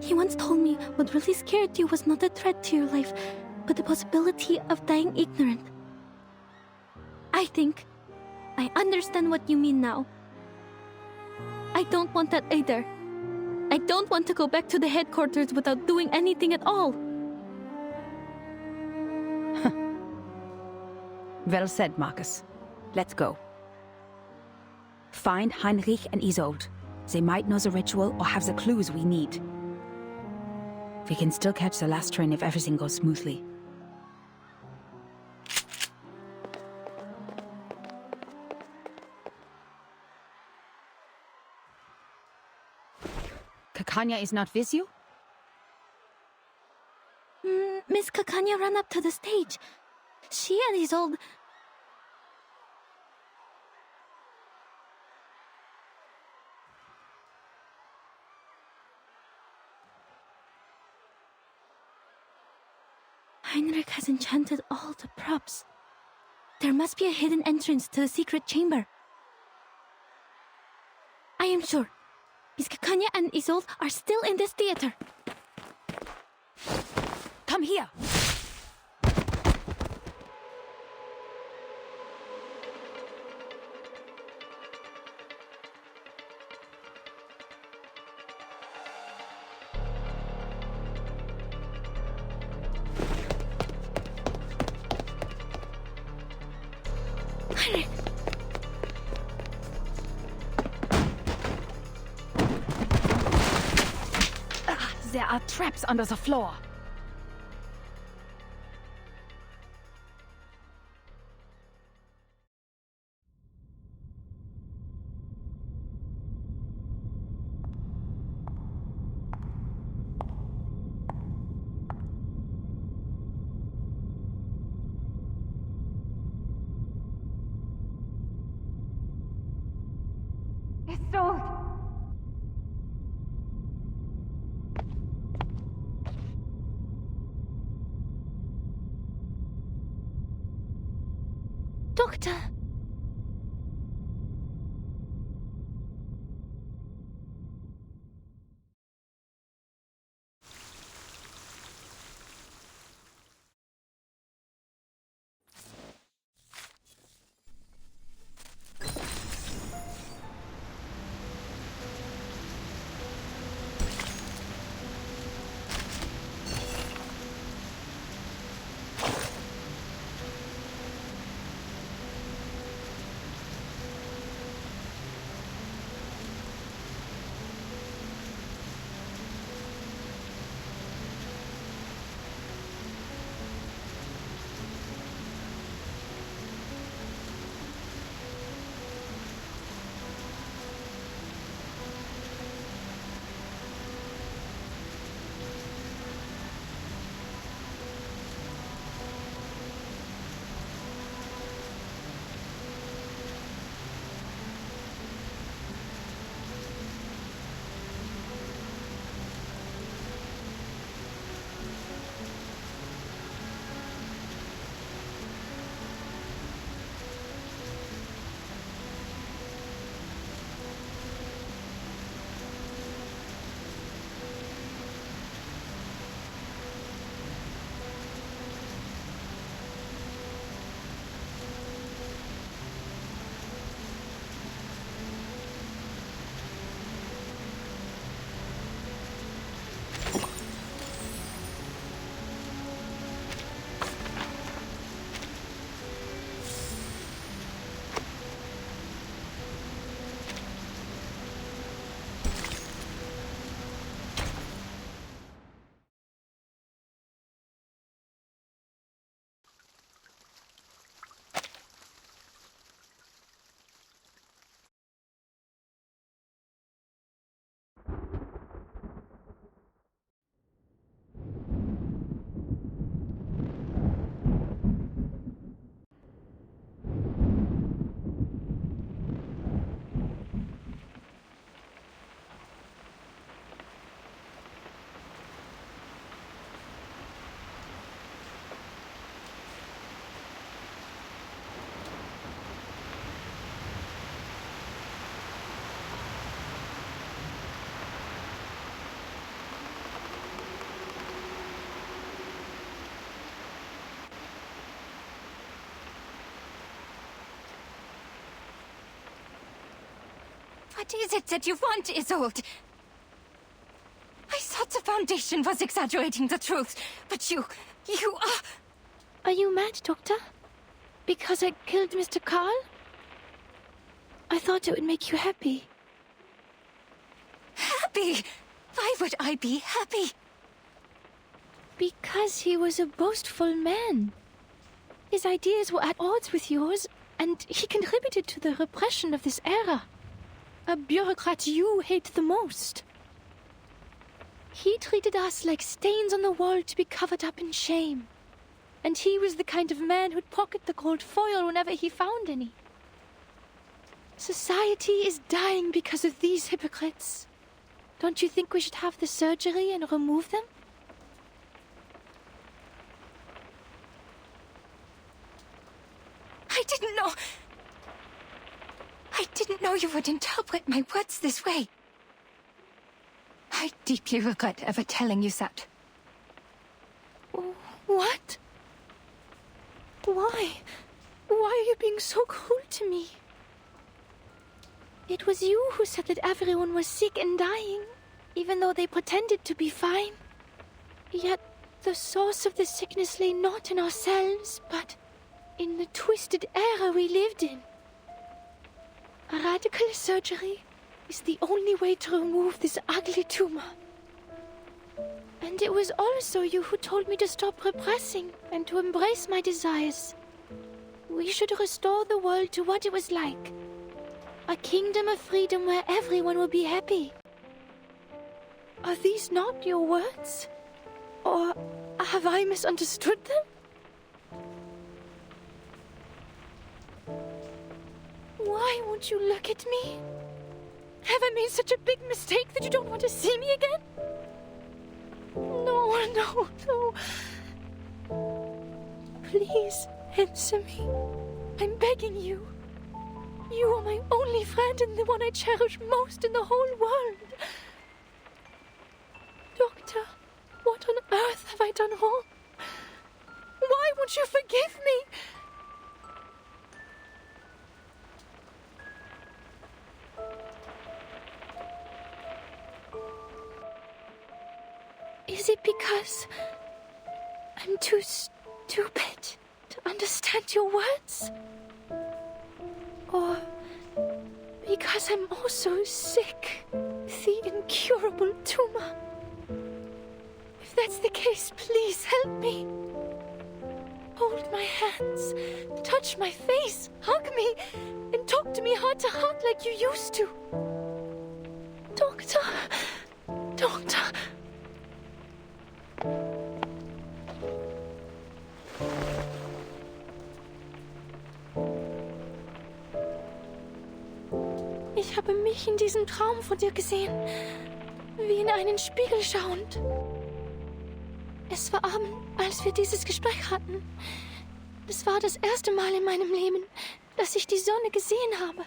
Speaker 2: He once told me what really scared you was not a threat to your life, but the possibility of dying ignorant. I think I understand what you mean now. I don't want that either. I don't want to go back to the headquarters without doing anything at all.
Speaker 3: Well said, Marcus. Let's go. Find Heinrich and Isolde. They might know the ritual or have the clues we need. We can still catch the last train if everything goes smoothly. Kakanya is not with you?
Speaker 2: Miss Kakanya ran up to the stage. She and Isolde... Heinrich has enchanted all the props. There must be a hidden entrance to the secret chamber. I am sure Miss Kakanya and Isolde are still in this theater.
Speaker 3: Come here!
Speaker 2: Heinrich!
Speaker 3: There are traps under the floor.
Speaker 21: Isolde!
Speaker 2: Doctor!
Speaker 21: What is it that you want, Isolde? I thought the Foundation was exaggerating the truth, but you are...
Speaker 2: Are you mad, Doctor? Because I killed Mr. Carl? I thought it would make you happy.
Speaker 21: Happy? Why would I be happy?
Speaker 2: Because he was a boastful man. His ideas were at odds with yours, and he contributed to the repression of this era. A bureaucrat you hate the most. He treated us like stains on the wall to be covered up in shame. And he was the kind of man who'd pocket the gold foil whenever he found any. Society is dying because of these hypocrites. Don't you think we should have the surgery and remove them?
Speaker 21: I didn't know you would interpret my words this way. I deeply regret ever telling you that.
Speaker 2: What? Why? Why are you being so cruel to me? It was you who said that everyone was sick and dying, even though they pretended to be fine. Yet the source of the sickness lay not in ourselves, but in the twisted era we lived in. A radical surgery is the only way to remove this ugly tumor. And it was also you who told me to stop repressing and to embrace my desires. We should restore the world to what it was like. A kingdom of freedom where everyone will be happy. Are these not your words? Or have I misunderstood them? Why won't you look at me? Have I made such a big mistake that you don't want to see me again? No. Please answer me. I'm begging you. You are my only friend and the one I cherish most in the whole world. Doctor, what on earth have I done wrong? Why won't you forgive me? Is it because I'm too stupid to understand your words? Or because I'm also sick with the incurable tumor? If that's the case, please help me. Hold my hands, touch my face, hug me, and talk to me heart to heart like you used to. Doctor. Ich habe mich in diesem Traum von dir gesehen, wie in einen Spiegel schauend. Es war Abend, als wir dieses Gespräch hatten. Es war das erste Mal in meinem Leben, dass ich die Sonne gesehen habe.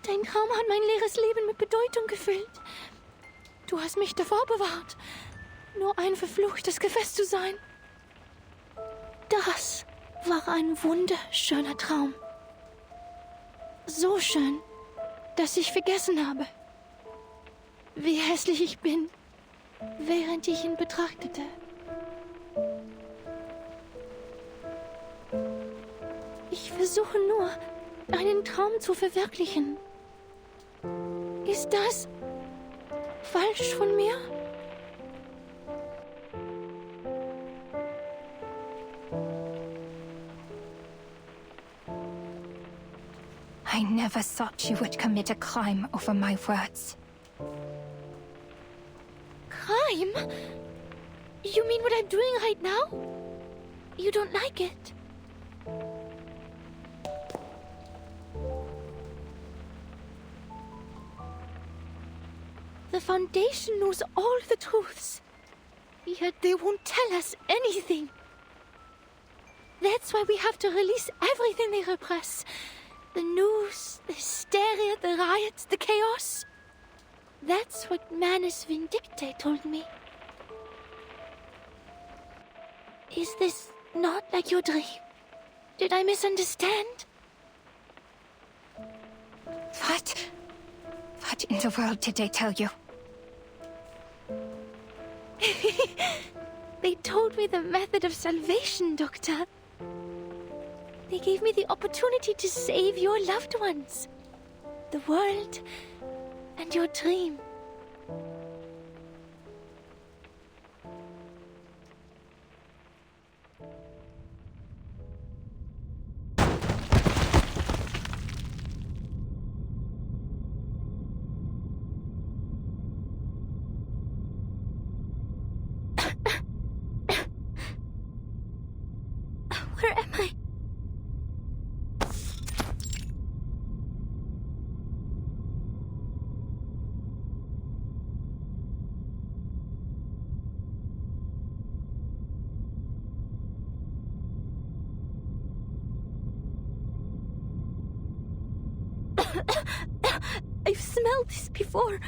Speaker 2: Dein Traum hat mein leeres Leben mit Bedeutung gefüllt. Du hast mich davor bewahrt, nur ein verfluchtes Gefäß zu sein. Das war ein wunderschöner Traum. So schön, dass ich vergessen habe, wie hässlich ich bin, während ich ihn betrachtete. Ich versuche nur, einen Traum zu verwirklichen. Ist das falsch von mir?
Speaker 21: I never thought you would commit a crime over my words.
Speaker 2: Crime? You mean what I'm doing right now? You don't like it? The Foundation knows all the truths, yet they won't tell us anything. That's why we have to release everything they repress. The news, the hysteria, the riots, the chaos. That's what Manus Vindictae told me. Is this not like your dream? Did I misunderstand?
Speaker 21: What? What in the world did they tell you?
Speaker 2: They told me the method of salvation, Doctor. They gave me the opportunity to save your loved ones, the world, and your dream. Where am I? I've smelled this before.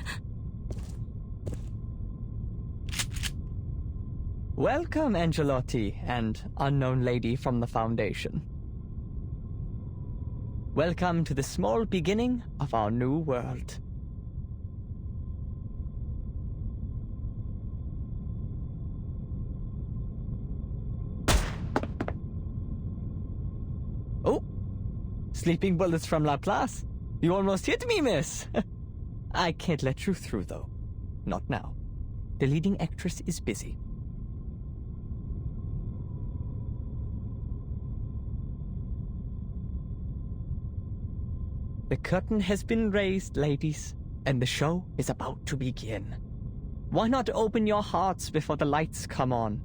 Speaker 14: Welcome, Angelotti, and unknown lady from the Foundation. Welcome to the small beginning of our new world. Oh! Sleeping bullets from Laplace. You almost hit me, miss! I can't let you through, though. Not now. The leading actress is busy. The curtain has been raised, ladies, and the show is about to begin. Why not open your hearts before the lights come on?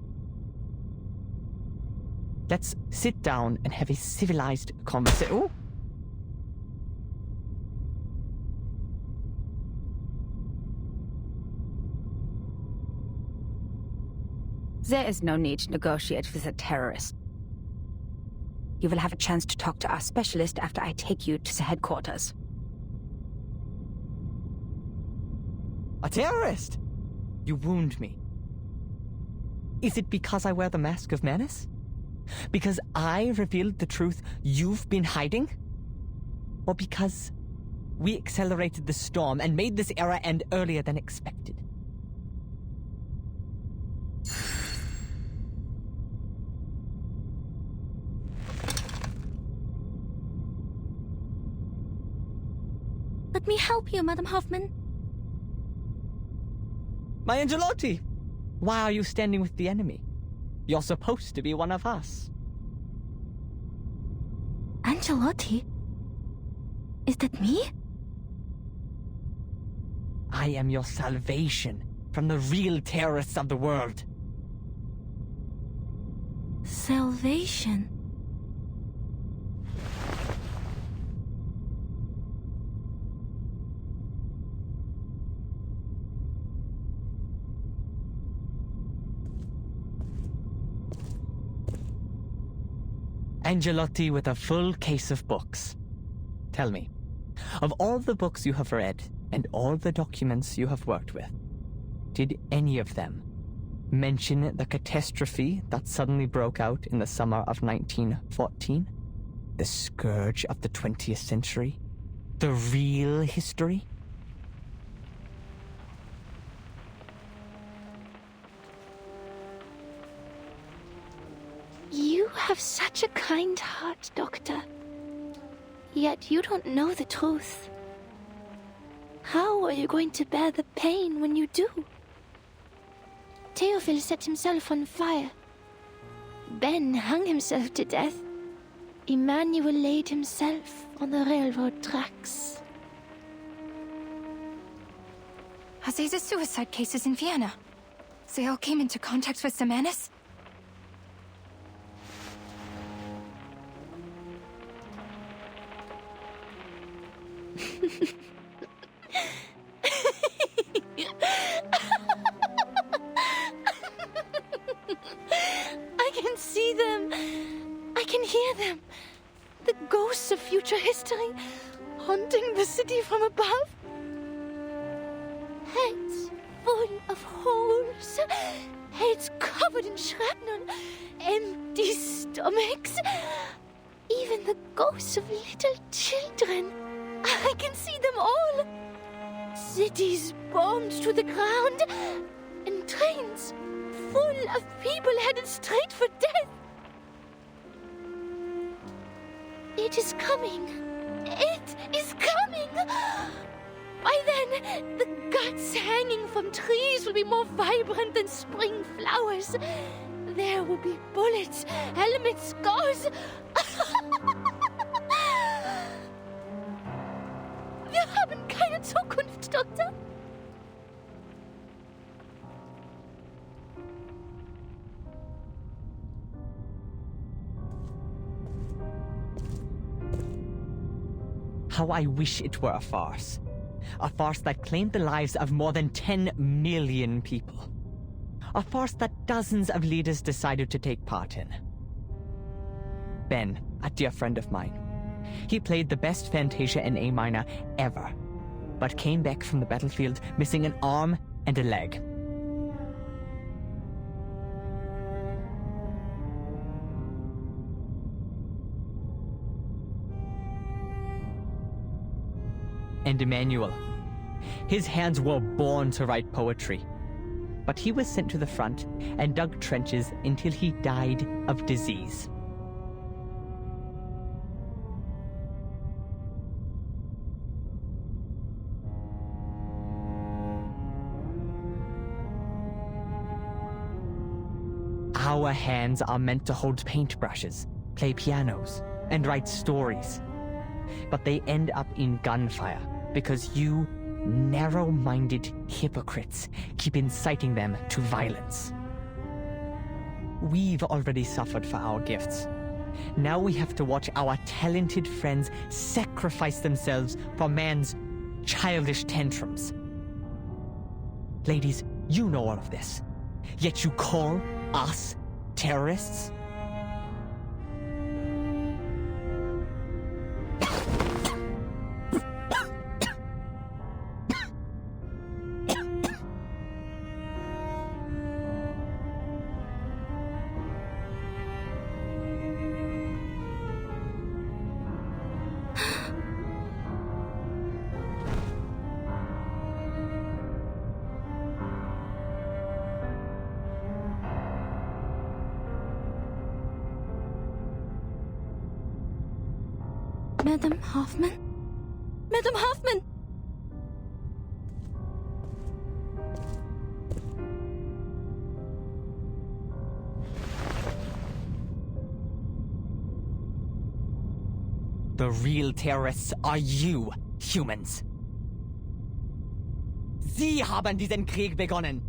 Speaker 14: Let's sit down and have a civilized conversation. Oh!
Speaker 3: There is no need to negotiate with a terrorist. You will have a chance to talk to our specialist after I take you to the headquarters.
Speaker 14: A terrorist? You wound me. Is it because I wear the mask of menace? Because I revealed the truth you've been hiding? Or because we accelerated the storm and made this era end earlier than expected?
Speaker 2: Let me help you, Madam Hoffman.
Speaker 14: My Angelotti! Why are you standing with the enemy? You're supposed to be one of us.
Speaker 2: Angelotti? Is that me?
Speaker 14: I am your salvation from the real terrorists of the world.
Speaker 2: Salvation?
Speaker 14: Angelotti with a full case of books. Tell me, of all the books you have read and all the documents you have worked with, did any of them mention the catastrophe that suddenly broke out in the summer of 1914? The scourge of the 20th century? The real history?
Speaker 2: You have such a kind heart, Doctor. Yet you don't know the truth. How are you going to bear the pain when you do? Theophil set himself on fire. Ben hung himself to death. Emmanuel laid himself on the railroad tracks.
Speaker 21: Are these the suicide cases in Vienna? They all came into contact with the menace?
Speaker 2: I can see them. I can hear them. The ghosts of future history haunting the city from above. Heads full of holes. Heads covered in shrapnel. Empty stomachs. Even the ghosts of little children. I can see them all! Cities bombed to the ground, and trains full of people headed straight for death. It is coming. It is coming! By then, the guts hanging from trees will be more vibrant than spring flowers. There will be bullets, helmets, scars. Wir haben keine Zukunft, Doktor.
Speaker 14: How I wish it were a farce. A farce that claimed the lives of more than 10 million people. A farce that dozens of leaders decided to take part in. Ben, a dear friend of mine. He played the best Fantasia in A minor ever, but came back from the battlefield missing an arm and a leg. And Emmanuel. His hands were born to write poetry. But he was sent to the front and dug trenches until he died of disease. Our hands are meant to hold paintbrushes, play pianos, and write stories. But they end up in gunfire because you narrow-minded hypocrites keep inciting them to violence. We've already suffered for our gifts. Now we have to watch our talented friends sacrifice themselves for man's childish tantrums. Ladies, you know all of this. Yet you call us terrorists?
Speaker 2: Madam Hoffman? Madam Hoffman!
Speaker 14: The real terrorists are you, humans. Sie haben diesen Krieg begonnen.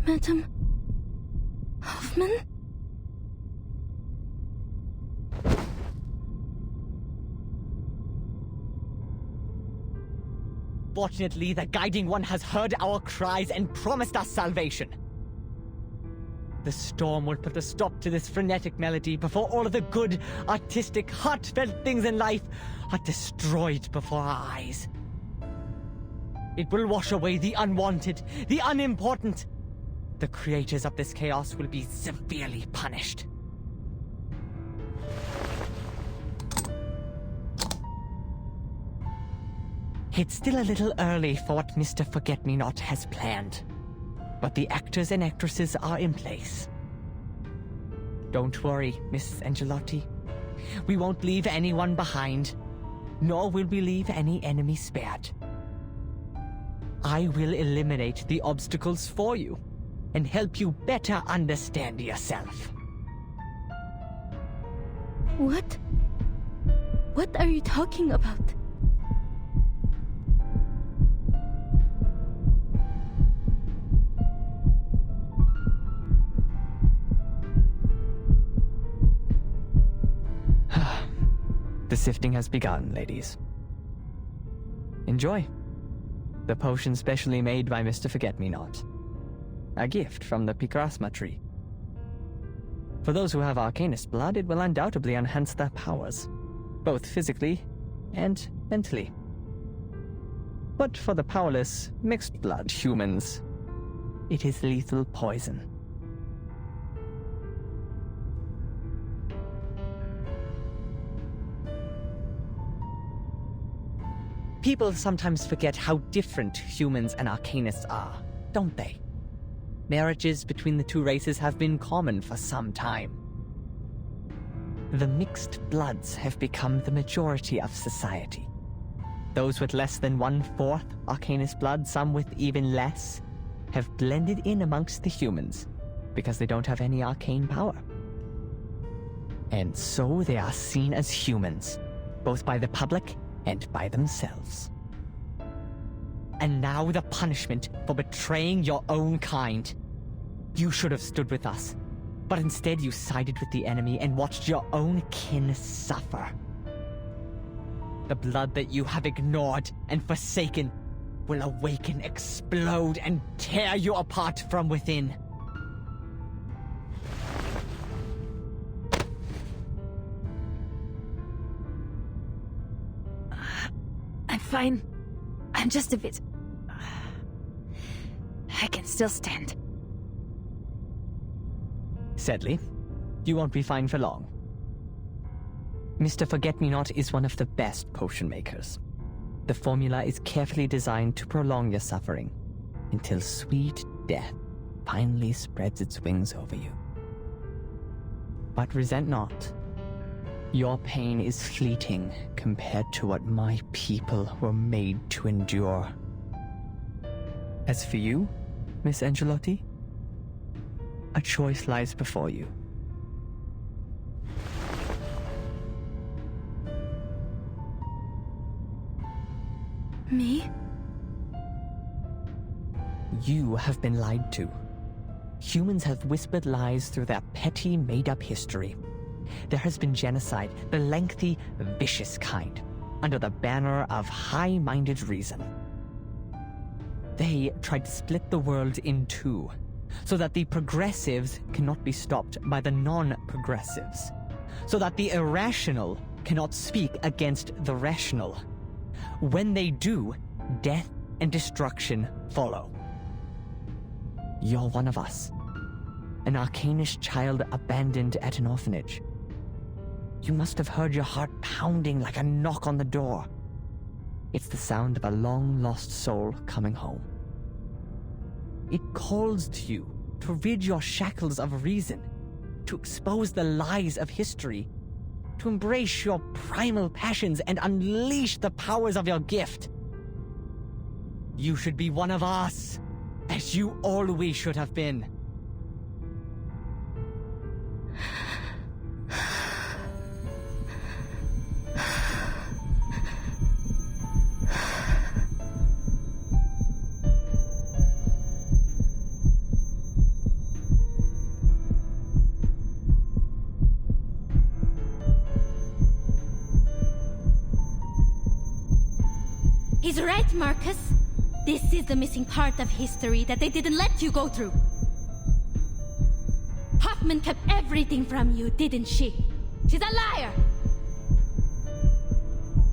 Speaker 2: Madam Hoffman?
Speaker 14: Fortunately, the Guiding One has heard our cries and promised us salvation. The storm will put a stop to this frenetic melody before all of the good, artistic, heartfelt things in life are destroyed before our eyes. It will wash away the unwanted, the unimportant. The creators of this chaos will be severely punished. It's still a little early for what Mr. Forget-Me-Not has planned, but the actors and actresses are in place. Don't worry, Mrs. Angelotti. We won't leave anyone behind, nor will we leave any enemy spared. I will eliminate the obstacles for you and help you better understand yourself.
Speaker 2: What? What are you talking about?
Speaker 14: The sifting has begun, ladies. Enjoy. The potion specially made by Mr. Forget-Me-Not. A gift from the Picrasma tree. For those who have Arcanist blood, it will undoubtedly enhance their powers, both physically and mentally. But for the powerless, mixed blood humans, it is lethal poison. People sometimes forget how different humans and Arcanists are, don't they? Marriages between the two races have been common for some time. The mixed bloods have become the majority of society. Those with less than 1/4 Arcanist blood, some with even less, have blended in amongst the humans because they don't have any arcane power. And so they are seen as humans, both by the public and by themselves. And now the punishment for betraying your own kind. You should have stood with us, but instead you sided with the enemy and watched your own kin suffer. The blood that you have ignored and forsaken will awaken, explode, and tear you apart from within.
Speaker 21: I'm fine. I'm just a bit... I can still stand.
Speaker 14: Sadly, you won't be fine for long. Mr. Forget-Me-Not is one of the best potion makers. The formula is carefully designed to prolong your suffering until sweet death finally spreads its wings over you. But resent not. Your pain is fleeting compared to what my people were made to endure. As for you, Miss Angelotti, a choice lies before you.
Speaker 2: Me?
Speaker 14: You have been lied to. Humans have whispered lies through their petty, made-up history. There has been genocide, the lengthy, vicious kind, under the banner of high-minded reason. They tried to split the world in two, so that the progressives cannot be stopped by the non-progressives, so that the irrational cannot speak against the rational. When they do, death and destruction follow. You're one of us, an Arcanist child abandoned at an orphanage. You must have heard your heart pounding like a knock on the door. It's the sound of a long-lost soul coming home. It calls to you to rid your shackles of reason, to expose the lies of history, to embrace your primal passions and unleash the powers of your gift. You should be one of us, as you always should have been.
Speaker 15: He's right, Marcus. This is the missing part of history that they didn't let you go through. Hoffman kept everything from you, didn't she? She's a liar!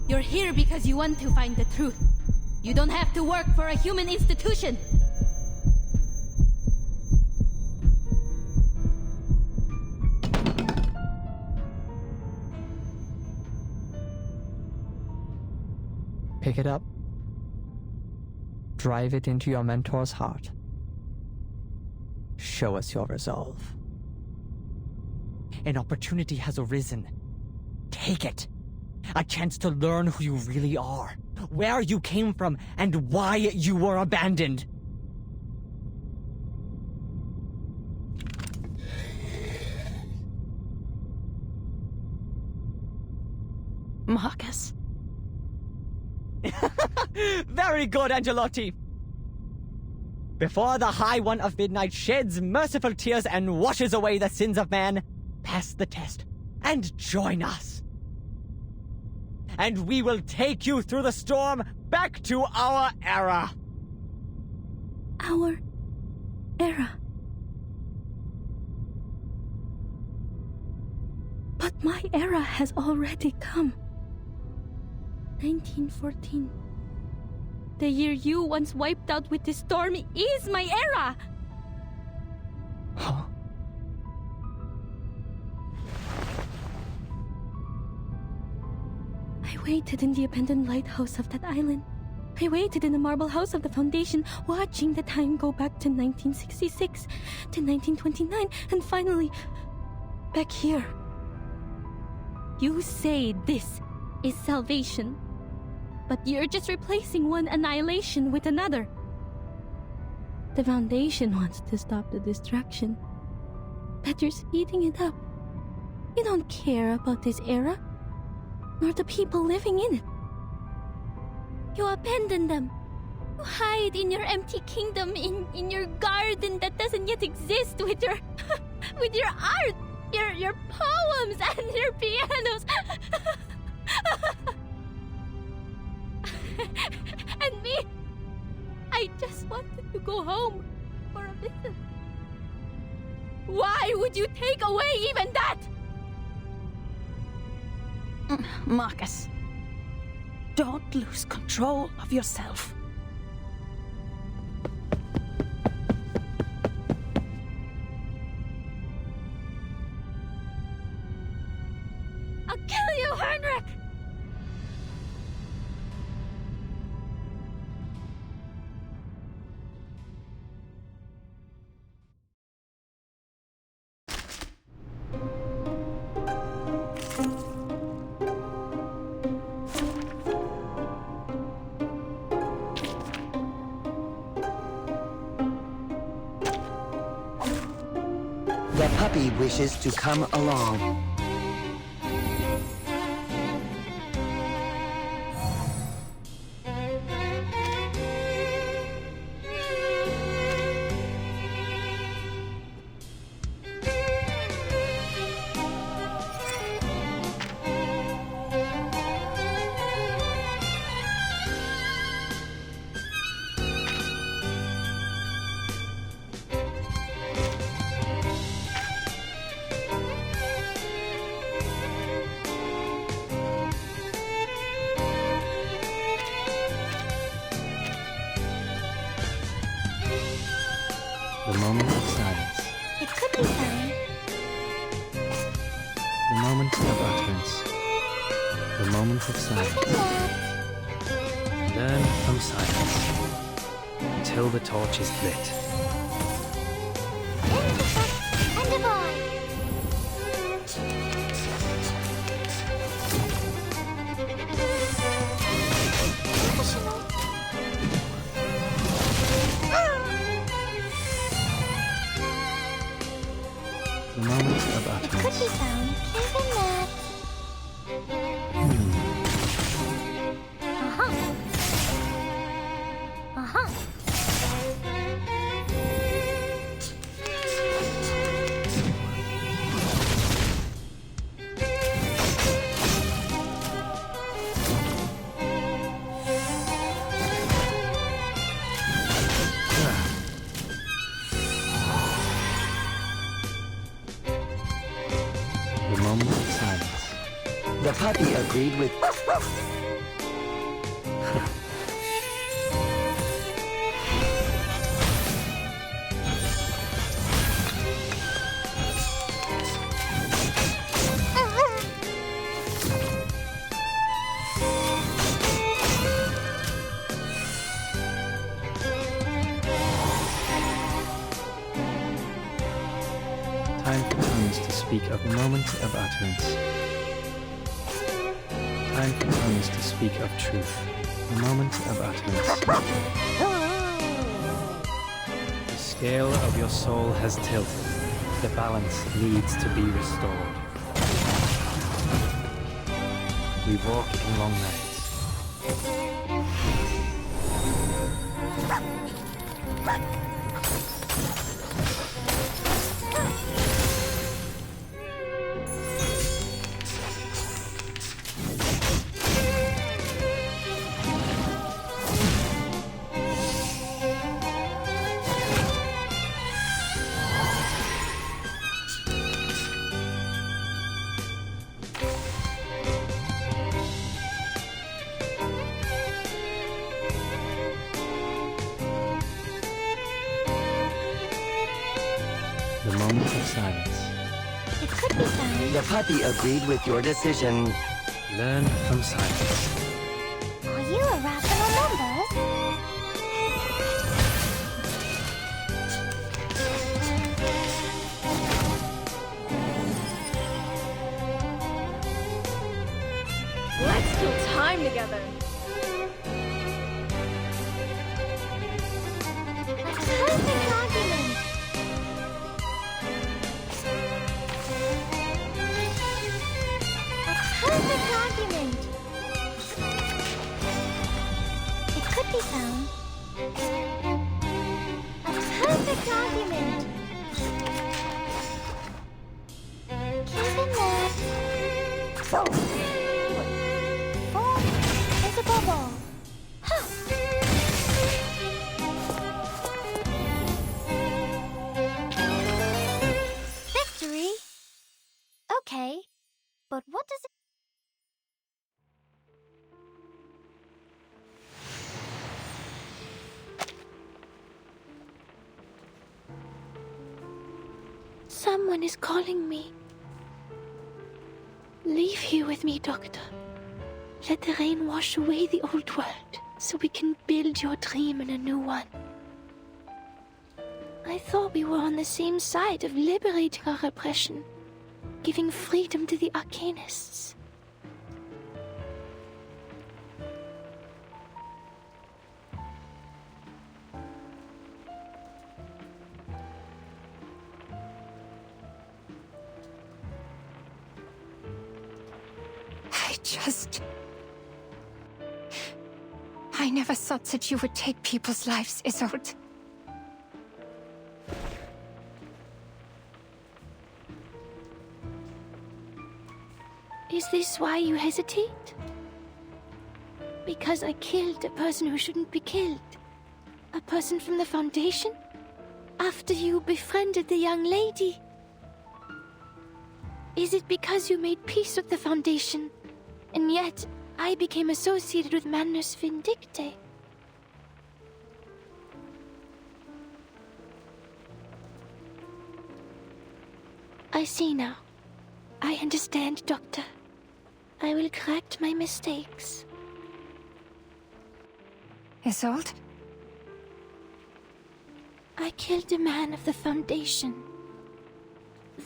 Speaker 15: You're here because you want to find the truth. You don't have to work for a human institution.
Speaker 14: Pick it up. Drive it into your mentor's heart. Show us your resolve. An opportunity has arisen. Take it. A chance to learn who you really are, where you came from, and why you were abandoned.
Speaker 21: Marcus.
Speaker 14: Very good, Angelotti. Before the High One of Midnight sheds merciful tears and washes away the sins of man, pass the test and join us. And we will take you through the storm back to our era.
Speaker 2: Our era. But my era has already come. 1914. The year you once wiped out with this storm is my era!
Speaker 14: Huh?
Speaker 2: I waited in the abandoned lighthouse of that island. I waited in the marble house of the Foundation, watching the time go back to 1966, to 1929, and finally, back here. You say this is salvation, but you're just replacing one annihilation with another. The Foundation wants to stop the destruction, but you're speeding it up. You don't care about this era, nor the people living in it. You abandon them. You hide in your empty kingdom, in your garden that doesn't yet exist, with your with your art, your poems and your pianos. And me, I just wanted to go home for a visit. Why would you take away even that?
Speaker 21: Marcus, don't lose control of yourself.
Speaker 2: I'll kill you, Heinrich!
Speaker 17: The puppy wishes to come along.
Speaker 10: The moment of silence.
Speaker 13: It could be found.
Speaker 10: The moment of utterance. The moment of silence. Learn from silence until the torch is lit.
Speaker 13: And divine.
Speaker 10: The moment of utterance.
Speaker 13: It could be found. Even that.
Speaker 17: puppy agreed with...
Speaker 10: Time for tongues to speak of moment of utterance. Time for tongues to speak of truth. The moment of utterance. The scale of your soul has tilted. The balance needs to be restored. We walk in long nights. The moment of silence.
Speaker 1: It could be found.
Speaker 17: The puppy agreed with your decision.
Speaker 10: Learn from silence.
Speaker 1: Are you a rational numbers?
Speaker 16: Let's kill time together.
Speaker 1: Perfect argument. Perfect argument. It could be found. A perfect argument. Given that. Four is a bubble. Huh. Victory? Okay, but what does it...
Speaker 2: Someone is calling me. Leave here with me, Doctor. Let the rain wash away the old world, so we can build your dream in a new one. I thought we were on the same side of liberating our oppression, giving freedom to the Arcanists.
Speaker 21: I never thought that you would take people's lives, Isolde.
Speaker 2: Is this why you hesitate? Because I killed a person who shouldn't be killed? A person from the Foundation? After you befriended the young lady? Is it because you made peace with the Foundation, and yet I became associated with Manus Vindicte? I see now. I understand, Doctor. I will correct my mistakes.
Speaker 21: Isolde?
Speaker 2: I killed a man of the Foundation.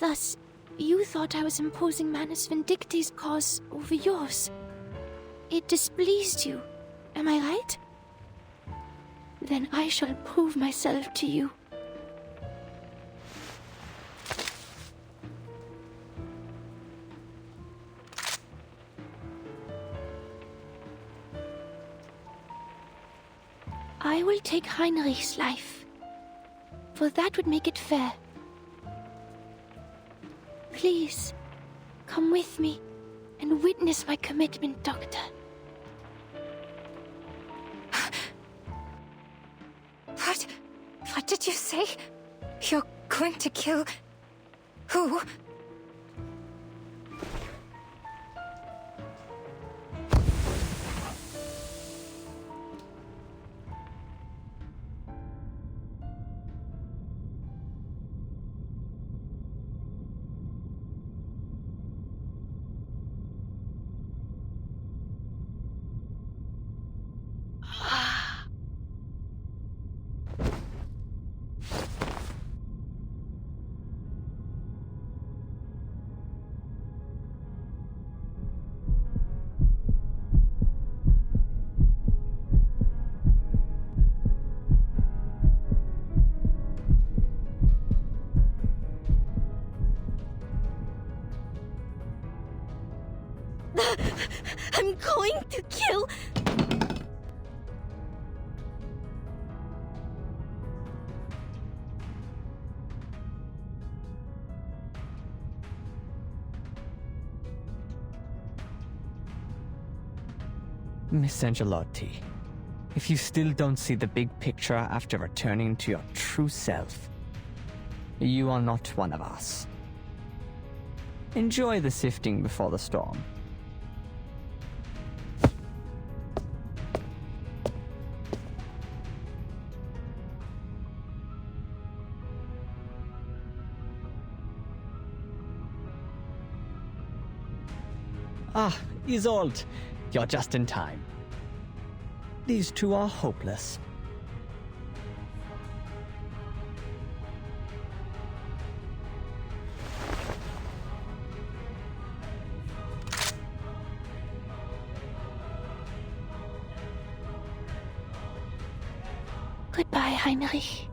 Speaker 2: Thus, you thought I was imposing Manus Vindicte's cause over yours. It displeased you, am I right? Then I shall prove myself to you. I will take Heinrich's life, for that would make it fair. Please, come with me and witness my commitment, Doctor.
Speaker 21: What did you say? You're going to kill... who?
Speaker 14: Miss Angelotti, if you still don't see the big picture after returning to your true self, you are not one of us. Enjoy the sifting before the storm. Ah, Isolde, you're just in time. These two are hopeless.
Speaker 1: Goodbye, Heinrich.